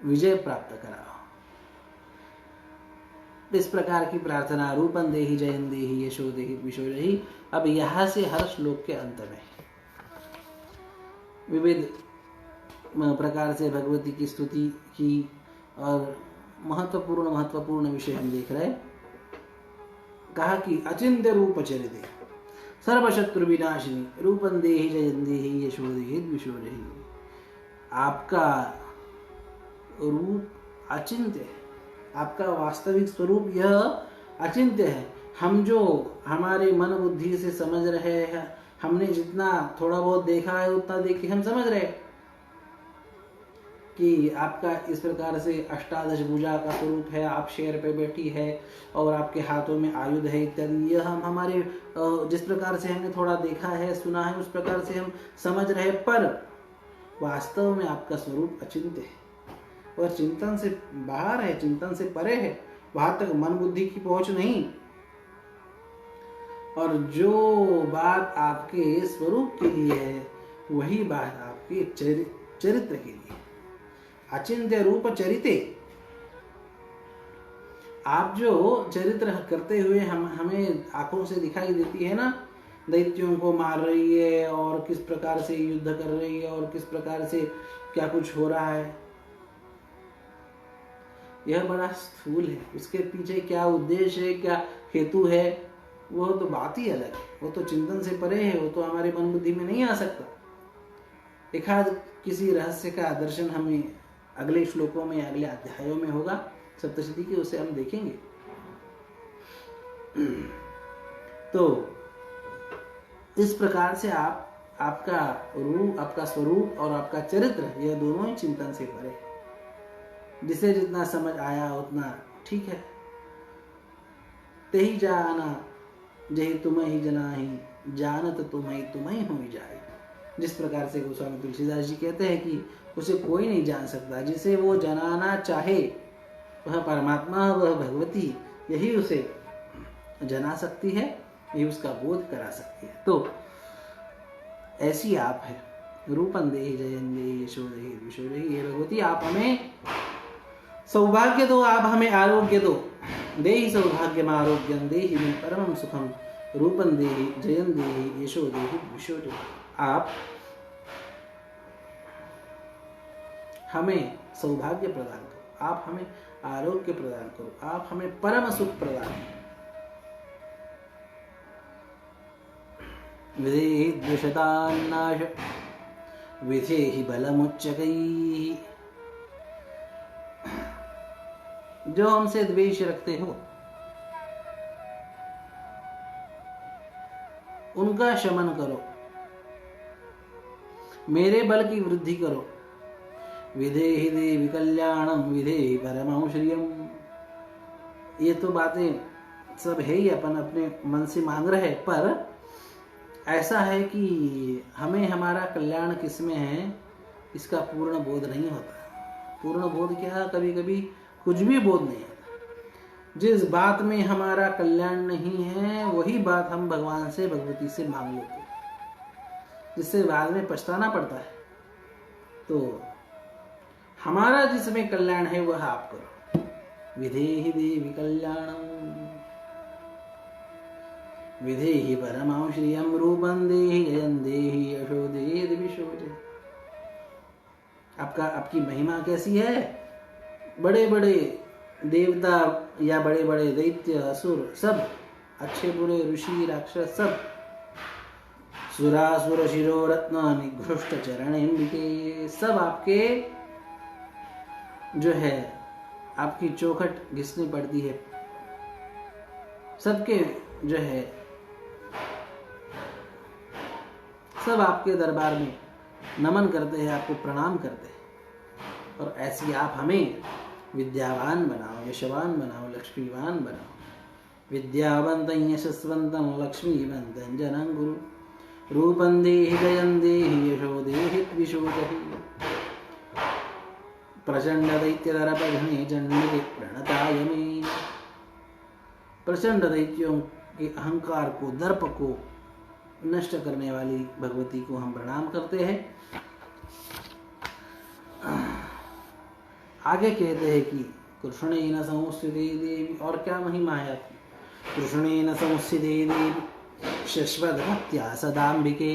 विजय प्राप्त कराओ। इस प्रकार की प्रार्थना रूपं देहि जयं देहि यशो देहि द्विषो जहि। अब यहां से हर श्लोक के अंत में विविध प्रकार से भगवती की स्तुति की और महत्वपूर्ण विषय हम देख रहे हैं। कहा कि अचिंत्य रूप चरिते सर्वशत्रु विनाशिनी रूपं देहि जयं देहि यशो देहि द्विषो जहि। आपका रूप अचिंत्य है, आपका वास्तविक स्वरूप यह अचिंत्य है। हम जो हमारे मन बुद्धि से समझ रहे हैं, हमने जितना थोड़ा बहुत देखा है उतना देख के हम समझ रहे हैं, कि आपका इस प्रकार से अष्टादश भुजा का स्वरूप है, आप शेर पे बैठी है और आपके हाथों में आयुध है इत्यादि। यह हम हमारे जिस प्रकार से हमने थोड़ा देखा है, सुना है, उस प्रकार से हम समझ रहे, पर वास्तव में आपका स्वरूप अचिंत्य है और चिंतन से बाहर है, चिंतन से परे है, वहां तक मन बुद्धि की पहुंच नहीं। और जो बात आपके स्वरूप के लिए है वही बात आपके चरित्र के लिए। अचिंत्य रूप चरिते, आप जो चरित्र करते हुए हमें आंखों से दिखाई देती है ना, दैत्यों को मार रही है और किस प्रकार से युद्ध कर रही है और किस प्रकार से क्या कुछ हो रहा है, यह बड़ा स्थूल है। उसके पीछे क्या उद्देश्य है, क्या हेतु है, वो तो बात ही अलग है, वो तो चिंतन से परे है, वो तो हमारे मन बुद्धि में नहीं आ सकता। एक आध किसी रहस्य का दर्शन हमें अगले श्लोकों में, अगले अध्यायों में होगा सप्तशती के, उसे हम देखेंगे। तो इस प्रकार से आपका रूप, आपका स्वरूप और आपका चरित्र, यह दोनों ही चिंतन से परे है। जिसे जितना समझ आया उतना ठीक है। ते ही जाना जही तुम्हें ही जना ही, जानत तुम्हें हो जाए। जिस प्रकार से गोस्वामी तुलसीदास जी कहते हैं कि उसे कोई नहीं जान सकता, जिसे वो जनाना चाहे वह परमात्मा, वह भगवती, यही उसे जना सकती है, यही उसका बोध करा सकती है। तो ऐसी आप है, रूपं देहि जयं देहि यशो देहि विशो देहि। हे भगवती, आप हमें सौभाग्य दो, आप हमें आरोग्य दो। देहि सौभाग्यम आरोग्यम देहि मे परमं सुखम, रूपं देहि जयं देहि यशो देहि विशो देहि। आप हमें सौभाग्य प्रदान करो, आप हमें आरोग्य प्रदान करो, आप हमें परम सुख प्रदान करो। विधेहि द्विषतान्नाश विधेहि बलमुच्चकैः। जो हमसे द्वेष रखते हो उनका शमन करो, मेरे बल की वृद्धि करो। विधेहि देवी कल्याणम विधेहि परमं श्रियम। ये तो बातें सब है ही, अपन अपने मन से मांग रहे हैं, पर ऐसा है कि हमें हमारा कल्याण किसमें है इसका पूर्ण बोध नहीं होता। पूर्ण बोध क्या, कभी कभी कुछ भी बोध नहीं होता। जिस बात में हमारा कल्याण नहीं है वही बात हम भगवान से, भगवती से मांग लेते हैं, जिससे बाद में पछताना पड़ता है। तो हमारा जिसमें कल्याण है वह आप करो। विधेहि देवी कल्याणम विधेहि परमं श्रियं, रूपं देहि जयं देहि यशो देहि विशो देहि। आपकी महिमा कैसी है? बड़े बड़े देवता या बड़े बड़े दैत्य असुर सब, अच्छे बुरे ऋषि राक्षस सब, सुरासुर शिरो रत्न निघृष्ट चरणेम्बिके, सब आपके जो है आपकी चौखट घिसनी पड़ती है। सबके जो है सब आपके दरबार में नमन करते हैं, आपको प्रणाम करते हैं। और ऐसी आप हमें विद्यावान बनाओ, यशवान बनाओ, लक्ष्मीवान बनाओ। विद्यावंतं यशस्वंतं लक्ष्मीवंतं जनं गुरु, रूपं देहि जयं देहि यशो देहि विशो देहि। प्रचंड दैत्य दर्पघ्ने चंडी प्रणताय मे। प्रचंड दैत्यों के अहंकार को, दर्प को नष्ट करने वाली भगवती को हम प्रणाम करते हैं। आगे कहते हैं कि कृष्णेन संस्थिते देवी, और क्या महिमा है आपकी। कृष्णेन संस्थिते देवी शश्वतभक्त्या सदाम्बिके,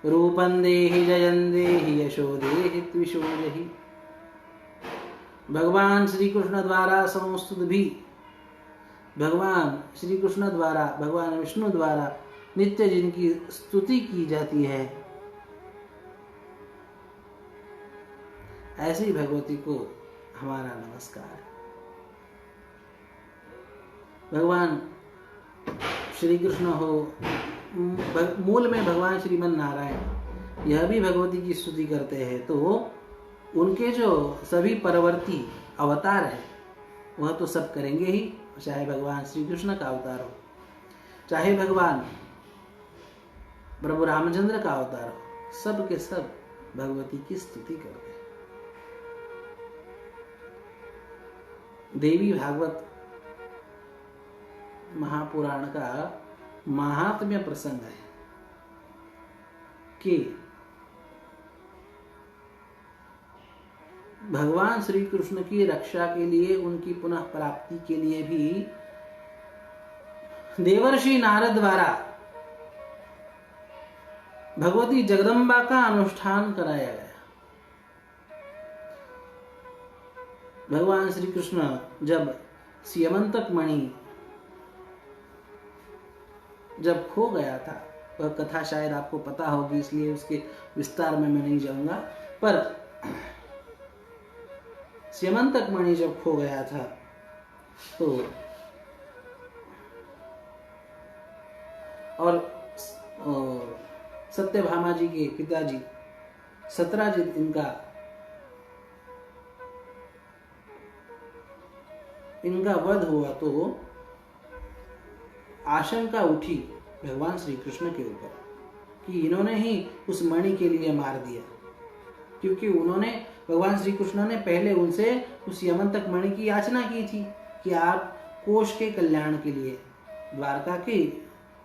रूपं देहि जयं देहि यशो देहि त्विशो देहि। भगवान श्री कृष्ण द्वारा संस्तुत भी, भगवान श्री कृष्ण द्वारा, भगवान विष्णु द्वारा नित्य जिनकी स्तुति की जाती है, ऐसी भगवती को हमारा नमस्कार। भगवान श्री कृष्ण हो, मूल में भगवान श्रीमन नारायण, यह भी भगवती की स्तुति करते हैं। तो उनके जो सभी परवर्ती अवतार है वह तो सब करेंगे ही, चाहे भगवान श्री कृष्ण का अवतार हो, चाहे भगवान प्रभु रामचंद्र का अवतार हो, सब के सब भगवती की स्तुति करते हैं। देवी भागवत महापुराण का महात्म्य प्रसंग है कि भगवान श्री कृष्ण की रक्षा के लिए, उनकी पुनः प्राप्ति के लिए भी देवर्षि नारद द्वारा भगवती जगदम्बा का अनुष्ठान कराया गया। भगवान श्री कृष्ण जब स्यमंतक मणि जब खो गया था, वह कथा शायद आपको पता होगी, इसलिए उसके विस्तार में मैं नहीं जाऊंगा, पर स्यमंतक मणि जब खो गया था तो और सत्यभामा जी के पिताजी सत्राजित इनका वध हुआ, तो आशंका उठी भगवान श्री कृष्ण के ऊपर कि इन्होंने ही उस मणि के लिए मार दिया, क्योंकि उन्होंने, भगवान श्री कृष्ण ने पहले उनसे उस यमंतक मणि की याचना की थी कि आप कोश के कल्याण के लिए, द्वारका के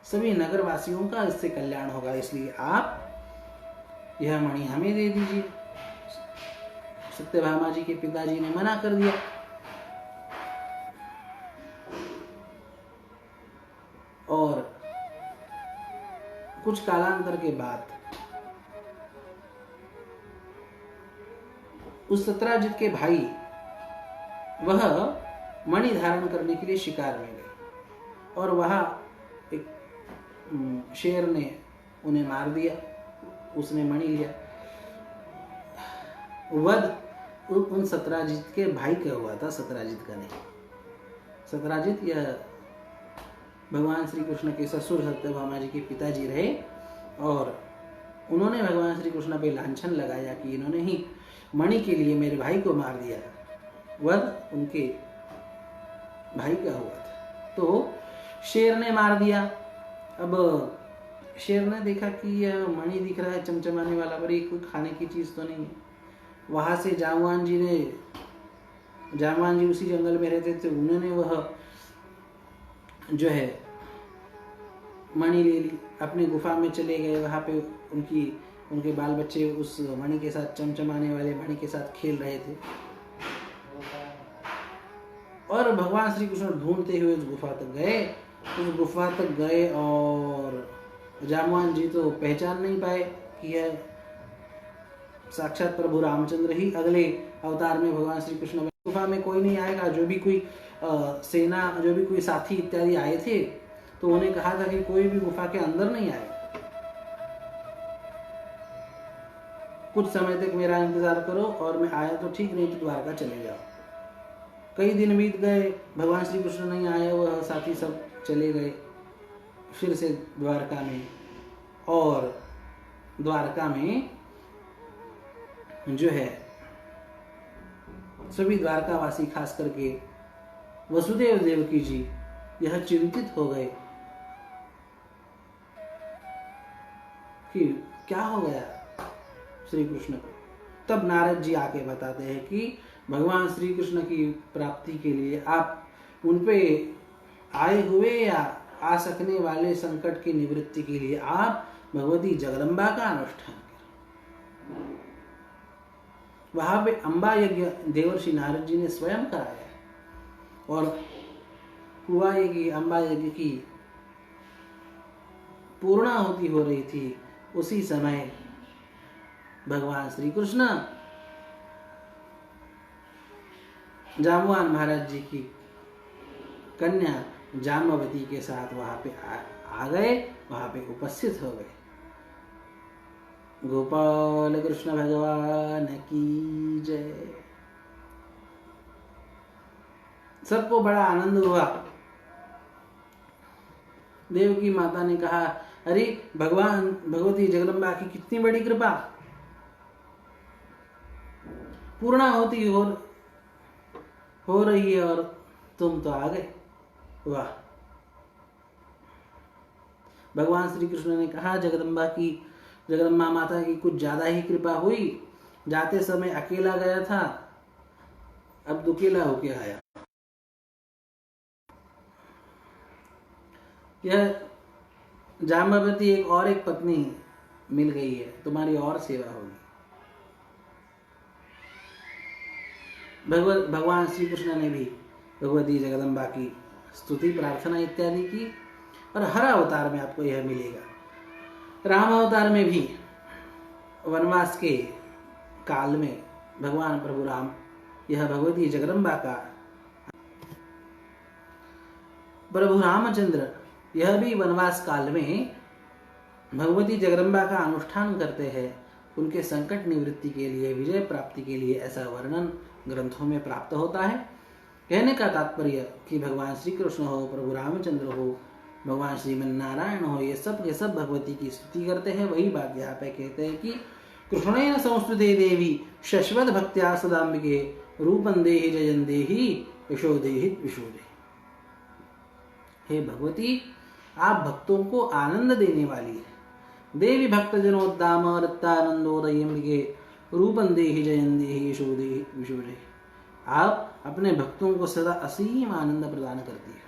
सभी नगरवासियों का इससे कल्याण होगा, इसलिए आप यह मणि हमें दे दीजिए। सत्यभामा जी के पिताजी ने मना कर दिया। और कुछ कालांतर के बाद उस सत्राजित के भाई वह मणि धारण करने के लिए शिकार में गए और वहां एक शेर ने उन्हें मार दिया, उसने मणि लिया। वध उन सत्राजित के भाई का हुआ था, सत्राजित का नहीं। सत्राजित यह भगवान श्री कृष्ण के ससुर सत्यभामा जी के पिताजी रहे और उन्होंने भगवान श्री कृष्ण पे लांछन लगाया कि इन्होंने ही मणि के लिए मेरे भाई को मार दिया। वध उनके भाई का हुआ था, तो शेर ने मार दिया। अब शेर ने देखा कि यह मणि दिख रहा है चमचमाने वाला, पर ये कोई खाने की चीज तो नहीं है। वहां से जामवान जी उसी जंगल में रहते थे, उन्होंने वह जो है मणि ले ली, अपने गुफा में चले गए। वहां पे उनके बाल बच्चे उस मणि के साथ, चमचमाने वाले मणि के साथ खेल रहे थे और भगवान श्री कृष्ण ढूंढते हुए उस गुफा तक गए और जामवान जी तो पहचान नहीं पाए कि यह साक्षात प्रभु रामचंद्र ही अगले अवतार में भगवान श्री कृष्ण। गुफा में कोई नहीं आएगा, जो भी कोई सेना, जो भी कोई साथी इत्यादि आए थे तो उन्हें कहा था कि कोई भी गुफा के अंदर नहीं आएगा, कुछ समय तक मेरा इंतजार करो और मैं आया तो ठीक, नहीं तो द्वारका चले जाओ। कई दिन बीत गए, भगवान श्री कृष्ण नहीं आए, वह साथी सब चले गए फिर से द्वारका में। और द्वारका में जो है सभी द्वारकावासी, खास करके वसुदेव देवकी जी यह चिंतित हो गए कि क्या हो गया श्री कृष्ण को। तब नारद जी आके बताते हैं कि भगवान श्री कृष्ण की प्राप्ति के लिए आप उन पे आए हुए या आ सकने वाले संकट की निवृत्ति के लिए आप भगवती जगदम्बा का अनुष्ठान करें। वहां पे अम्बा यज्ञ देवर्षि नारद जी ने स्वयं कराया और हुआ ये कि अम्बा यज्ञ की पूर्णाहुति हो रही थी। उसी समय भगवान श्री कृष्ण जामवान महाराज जी की कन्या जामवती के साथ वहां पे आ गए, वहां पे उपस्थित हो गए। गोपाल कृष्ण भगवान की जय। सबको बड़ा आनंद हुआ। देवकी माता ने कहा, अरे भगवती जगदम्बा की कितनी बड़ी कृपा, पूर्णाहुति हो रही है और तुम तो आ गए। वाह। भगवान श्री कृष्ण ने कहा, जगदम्बा माता की कुछ ज्यादा ही कृपा हुई। जाते समय अकेला गया था, अब दुकेला होके आया। यह जाम्बवती एक पत्नी मिल गई है, तुम्हारी और सेवा होगी। भगवान श्री कृष्ण ने भी भगवती जगदम्बा की स्तुति प्रार्थना इत्यादि की, और हर अवतार में आपको यह मिलेगा। राम अवतार में भी वनवास के काल में भगवान प्रभु राम यह भगवती जगदम्बा का, प्रभु रामचंद्र यह भी वनवास काल में भगवती जगदम्बा का अनुष्ठान करते हैं, उनके संकट निवृत्ति के लिए, विजय प्राप्ति के लिए। ऐसा वर्णन ग्रंथों में प्राप्त होता है। कहने का तात्पर्य कि भगवान श्री कृष्ण हो, प्रभु रामचंद्र हो, भगवान श्रीमन नारायण हो, ये सब के सब भगवती की स्तुति करते हैं। वही बात यहाँ पे कहते हैं कि कृष्णेन संस्तुते देवी शश्वत भक्त्या सदाम्बिके रूपं देहि जयं देहि यशो देहि विशोदे। हे भगवती, आप भक्तों को आनंद देने वाली है। देवी भक्त जनोद्दाम रत्तानंदोदयम्बिके रूपं देहि जयं देहि यशो देहि विशोदे। आप अपने भक्तों को सदा असीम आनंद प्रदान करती है।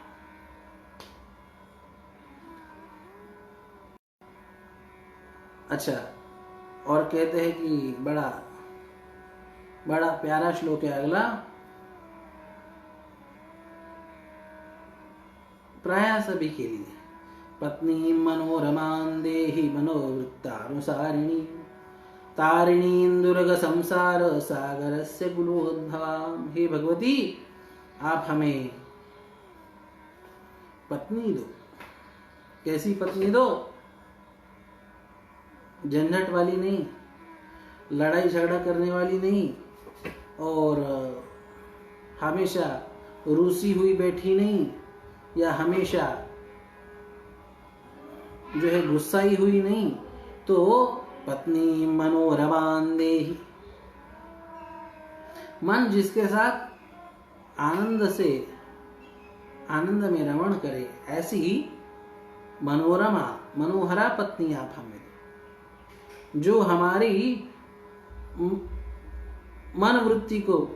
अच्छा, और कहते हैं कि बड़ा प्यारा श्लोक है अगला, प्राय सभी के लिए। पत्नी मनोरमां देहि मनोवृत्तानुसारिणी तारिणीं दुर्ग संसार सागरस्य कुलोद्भवाम्। हे भगवती, आप हमें पत्नी दो। कैसी पत्नी दो? झंझट वाली नहीं, लड़ाई झगड़ा करने वाली नहीं, और हमेशा रूसी हुई बैठी नहीं, या हमेशा जो है गुस्साई हुई नहीं। तो पत्नी मनोरमां देहि, मन जिसके साथ आनंद में रमण करे, ऐसी मनोरमा मनोहरा पत्नी आप हमें दो, जो हमारी मन वृत्ति को,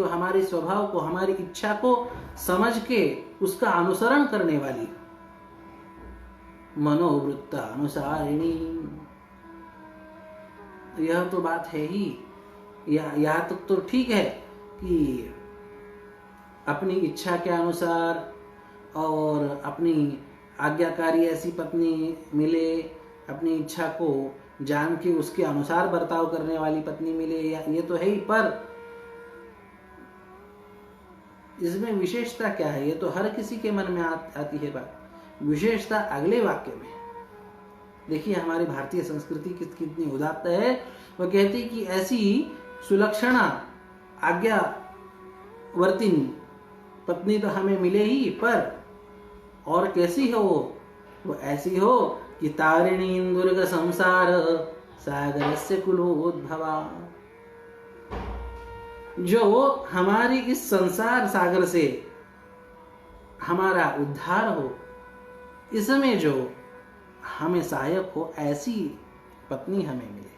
हमारे स्वभाव को, हमारी इच्छा को समझ के उसका अनुसरण करने वाली। मनोवृत्ता अनुसारिणी, यह तो बात है ही। यहाँ तक तो ठीक है कि अपनी इच्छा के अनुसार और अपनी आज्ञाकारी ऐसी पत्नी मिले, अपनी इच्छा को जान के उसके अनुसार बर्ताव करने वाली पत्नी मिले, ये तो है ही। पर इसमें विशेषता क्या है? ये तो हर किसी के मन में आती है बात। विशेषता अगले वाक्य में देखिए, हमारी भारतीय संस्कृति कितनी उदात्त है। वह कहती कि ऐसी सुलक्षणा आज्ञावर्तिनी पत्नी तो हमें मिले ही, पर और कैसी हो वो ऐसी हो कि तारिणी दुर्ग संसार सागरस्य कुलोद्भवा, जो हमारी इस संसार सागर से हमारा उद्धार हो, इसमें जो हमें सहायक हो, ऐसी पत्नी हमें मिले।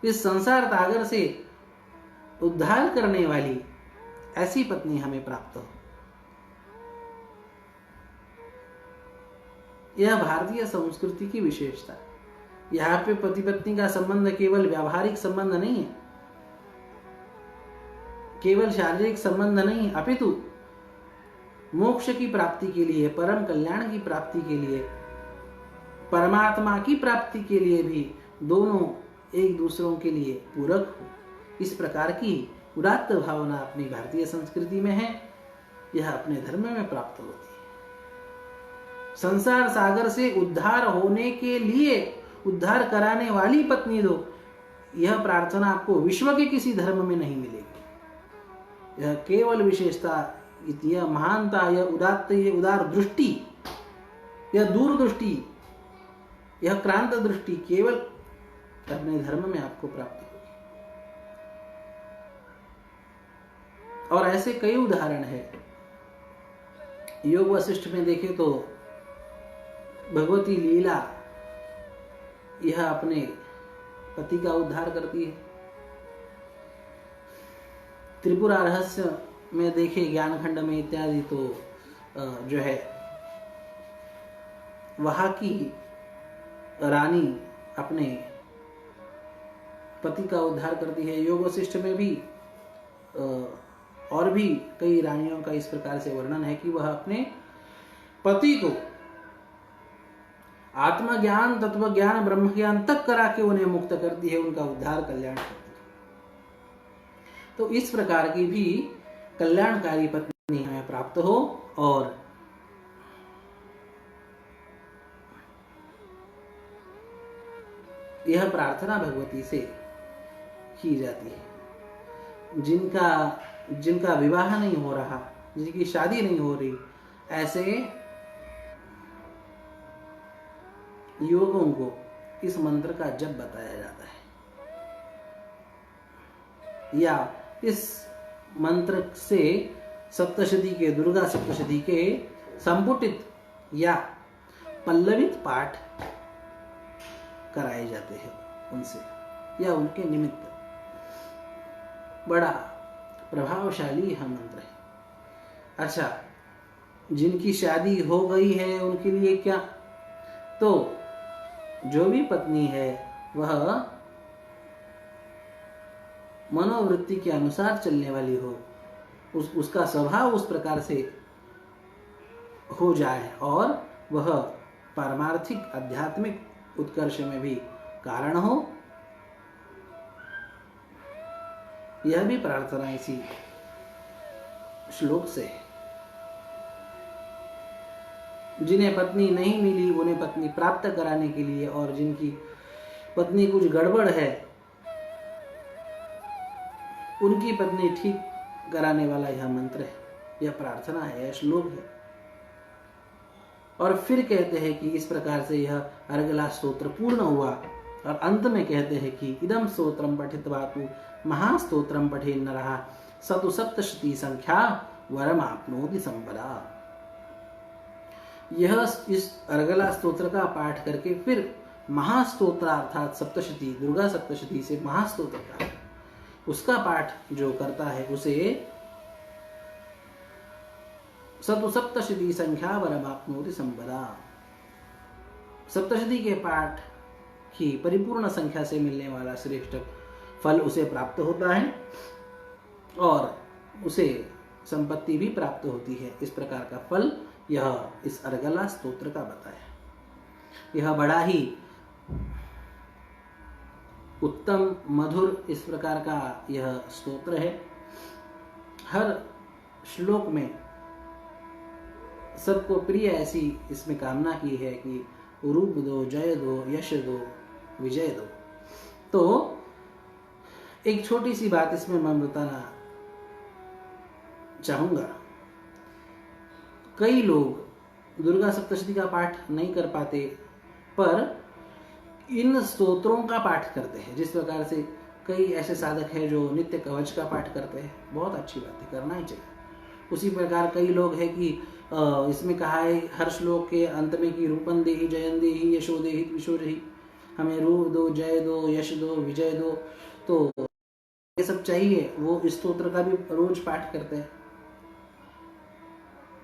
इस संसार सागर से उद्धार करने वाली ऐसी पत्नी हमें प्राप्त हो। यह भारतीय संस्कृति की विशेषता। यहाँ पे पति पत्नी का संबंध केवल व्यावहारिक संबंध नहीं है, केवल शारीरिक संबंध नहीं, अपितु मोक्ष की प्राप्ति के लिए, परम कल्याण की प्राप्ति के लिए, परमात्मा की प्राप्ति के लिए भी दोनों एक दूसरों के लिए पूरक हो। इस प्रकार की उदात्त भावना अपनी भारतीय संस्कृति में है। यह अपने धर्म में प्राप्त होती है। संसार सागर से उद्धार होने के लिए उद्धार कराने वाली पत्नी दो, यह प्रार्थना आपको विश्व के किसी धर्म में नहीं मिलेगी। यह केवल विशेषता, यह महानता, यह उदात्त, यह उदार दृष्टि, यह दूरदृष्टि, यह क्रांत दृष्टि केवल अपने धर्म में आपको प्राप्त होगी। और ऐसे कई उदाहरण है। योग वशिष्ठ में देखें तो भगवती लीला यह अपने पति का उद्धार करती है। त्रिपुरा रहस्य में देखे ज्ञानखंड में इत्यादि तो जो है वहां की रानी अपने पति का उद्धार करती है। योग वशिष्ठ में भी और भी कई रानियों का इस प्रकार से वर्णन है कि वह अपने पति को आत्मज्ञान, तत्व ज्ञान, ब्रह्म ज्ञान तक करा के उन्हें मुक्त करती है, उनका उद्धार कल्याण करती है। तो इस प्रकार की भी कल्याणकारी पत्नी हमें प्राप्त हो और यह प्रार्थना भगवती से की जाती है। जिनका विवाह नहीं हो रहा, जिनकी शादी नहीं हो रही, ऐसे युवकों को इस मंत्र का जप बताया जाता है, या इस मंत्र से सप्तशती के, दुर्गा सप्तशती के संपुटित या पल्लवित पाठ कराए जाते हैं उनसे या उनके निमित्त। बड़ा प्रभावशाली यह मंत्र है। अच्छा, जिनकी शादी हो गई है उनके लिए क्या? तो जो भी पत्नी है वह मनोवृत्ति के अनुसार चलने वाली हो, उसका स्वभाव उस प्रकार से हो जाए और वह पारमार्थिक आध्यात्मिक उत्कर्ष में भी कारण हो, यह भी प्रार्थना इसी श्लोक से है। जिन्हें पत्नी नहीं मिली उन्हें पत्नी प्राप्त कराने के लिए, और जिनकी पत्नी कुछ गड़बड़ है उनकी पत्नी ठीक कराने वाला यह मंत्र है, यह प्रार्थना है, यह श्लोक है। और फिर कहते हैं कि इस प्रकार से यह अर्गला स्तोत्र पूर्ण हुआ और अंत में कहते हैं कि इदम स्तोत्रम पठित्वा तु महास्तोत्रम पठेन् नरः स तु सप्तशती संख्या वरमाप्नोति संपदा। यह इस अर्गला स्तोत्र का पाठ करके फिर महास्तोत्र अर्थात सप्तशती, दुर्गा सप्तशती से महास्तोत्र का उसका पाठ जो करता है उसे सतु सप्तशती संख्या वरमाप्नोति संपदा, सप्तशती के पाठ की परिपूर्ण संख्या से मिलने वाला श्रेष्ठ फल उसे प्राप्त होता है और उसे संपत्ति भी प्राप्त होती है। इस प्रकार का फल यह इस अर्गला स्तोत्र का बताया। यह बड़ा ही उत्तम मधुर इस प्रकार का यह स्तोत्र है। हर श्लोक में सबको प्रिय ऐसी इसमें कामना की है कि रूप दो, जय दो, यश दो, विजय दो। तो एक छोटी सी बात इसमें मैं बताना चाहूंगा। कई लोग दुर्गा सप्तशती का पाठ नहीं कर पाते पर इन स्तोत्रों का पाठ करते हैं। जिस प्रकार से कई ऐसे साधक हैं जो नित्य कवच का पाठ करते हैं, बहुत अच्छी बात है, करना ही चाहिए। उसी प्रकार कई लोग हैं कि इसमें कहा है हर श्लोक के अंत में कि रूपं देहि, जयं देहि, यशो देहि, त्विषो देहि, हमें रूप दो, जय दो, यश दो, विजय दो। तो ये सब चाहिए, वो इस स्तोत्र का भी रोज पाठ करते हैं,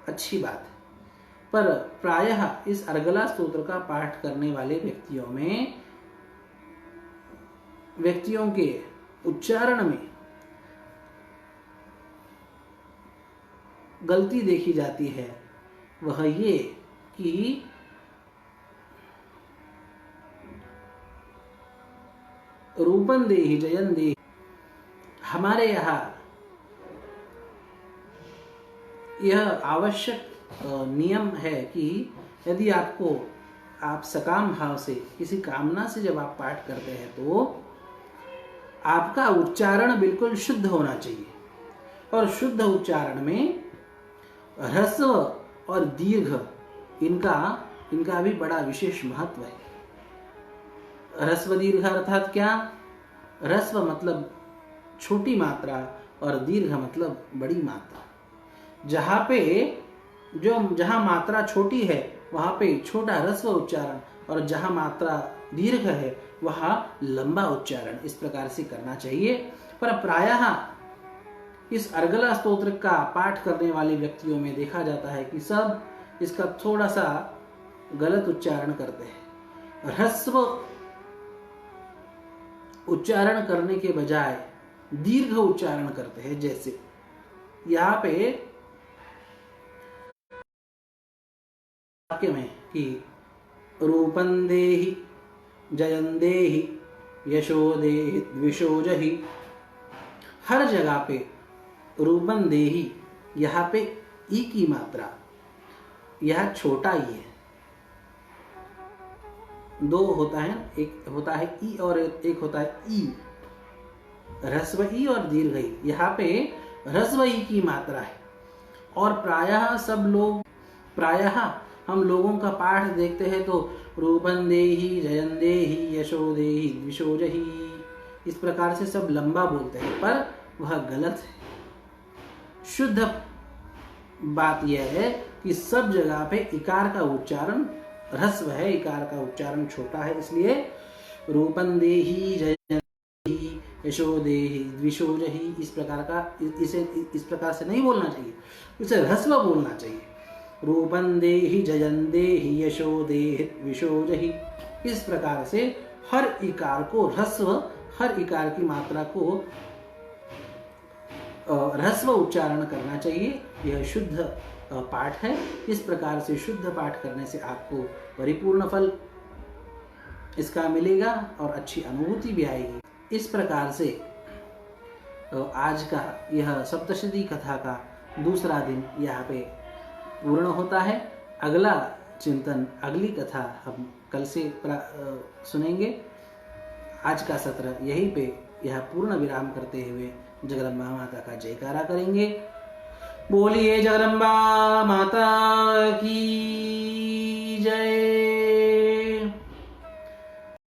अच्छी बात है। पर प्रायः इस अर्गला स्तोत्र का पाठ करने वाले व्यक्तियों के उच्चारण में गलती देखी जाती है। वह ये कि रूपं देहि, जयं देहि, हमारे यहाँ यह आवश्यक नियम है कि यदि आप सकाम भाव से किसी कामना से जब आप पाठ करते हैं तो आपका उच्चारण बिल्कुल शुद्ध होना चाहिए। और शुद्ध उच्चारण में ह्रस्व और दीर्घ इनका भी बड़ा विशेष महत्व है। ह्रस्व दीर्घ अर्थात क्या? ह्रस्व मतलब छोटी मात्रा और दीर्घ मतलब बड़ी मात्रा। जहाँ मात्रा छोटी है वहाँ पे छोटा ह्रस्व उच्चारण, और जहाँ मात्रा दीर्घ है वहाँ लंबा उच्चारण, इस प्रकार से करना चाहिए। पर प्रायः इस अर्गला स्तोत्र का पाठ करने वाले व्यक्तियों में देखा जाता है कि सब इसका थोड़ा सा गलत उच्चारण करते हैं। ह्रस्व उच्चारण करने के बजाय दीर्घ उच्चारण करते हैं। जैसे यहाँ पे वाक्य में कि रूपं देहि जयं देहि यशो देहि द्विषो जहि, हर जगह पे रूपं देहि, यहाँ पे ई की मात्रा, यह छोटा ई है। दो होता है, एक होता है ई और एक होता है ई, ह्रस्व ई और दीर्घ ई। यहाँ पे ह्रस्व ई की मात्रा है। और प्रायः हम लोगों का पाठ देखते हैं तो रूपं देहि जयं देहि यशो देहि द्विषो जहि, इस प्रकार से सब लंबा बोलते हैं, पर वह गलत है। शुद्ध बात यह है कि सब जगह पे इकार का उच्चारण ह्रस्व है, इकार का उच्चारण छोटा है। इसलिए रूपं देहि जयं देहि यशो देहि द्विषो जहि, इस प्रकार से नहीं बोलना चाहिए, इसे ह्रस्व बोलना चाहिए। रूपं देहि जयं देहि यशो देहि द्विषो जहि, इस प्रकार से हर इकार को ह्रस्व, हर इकार की मात्रा को ह्रस्व उच्चारण करना चाहिए। यह शुद्ध पाठ है। इस प्रकार से शुद्ध पाठ करने से आपको परिपूर्ण फल इसका मिलेगा और अच्छी अनुभूति भी आएगी। इस प्रकार से आज का यह सप्तशती कथा का दूसरा दिन यहाँ पे पूर्ण होता है। अगला चिंतन, अगली कथा हम कल से सुनेंगे। आज का सत्र यहीं पे यह पूर्ण विराम करते हुए जगदम्बा माता का जयकारा करेंगे। बोलिए जगदम्बा माता की जय।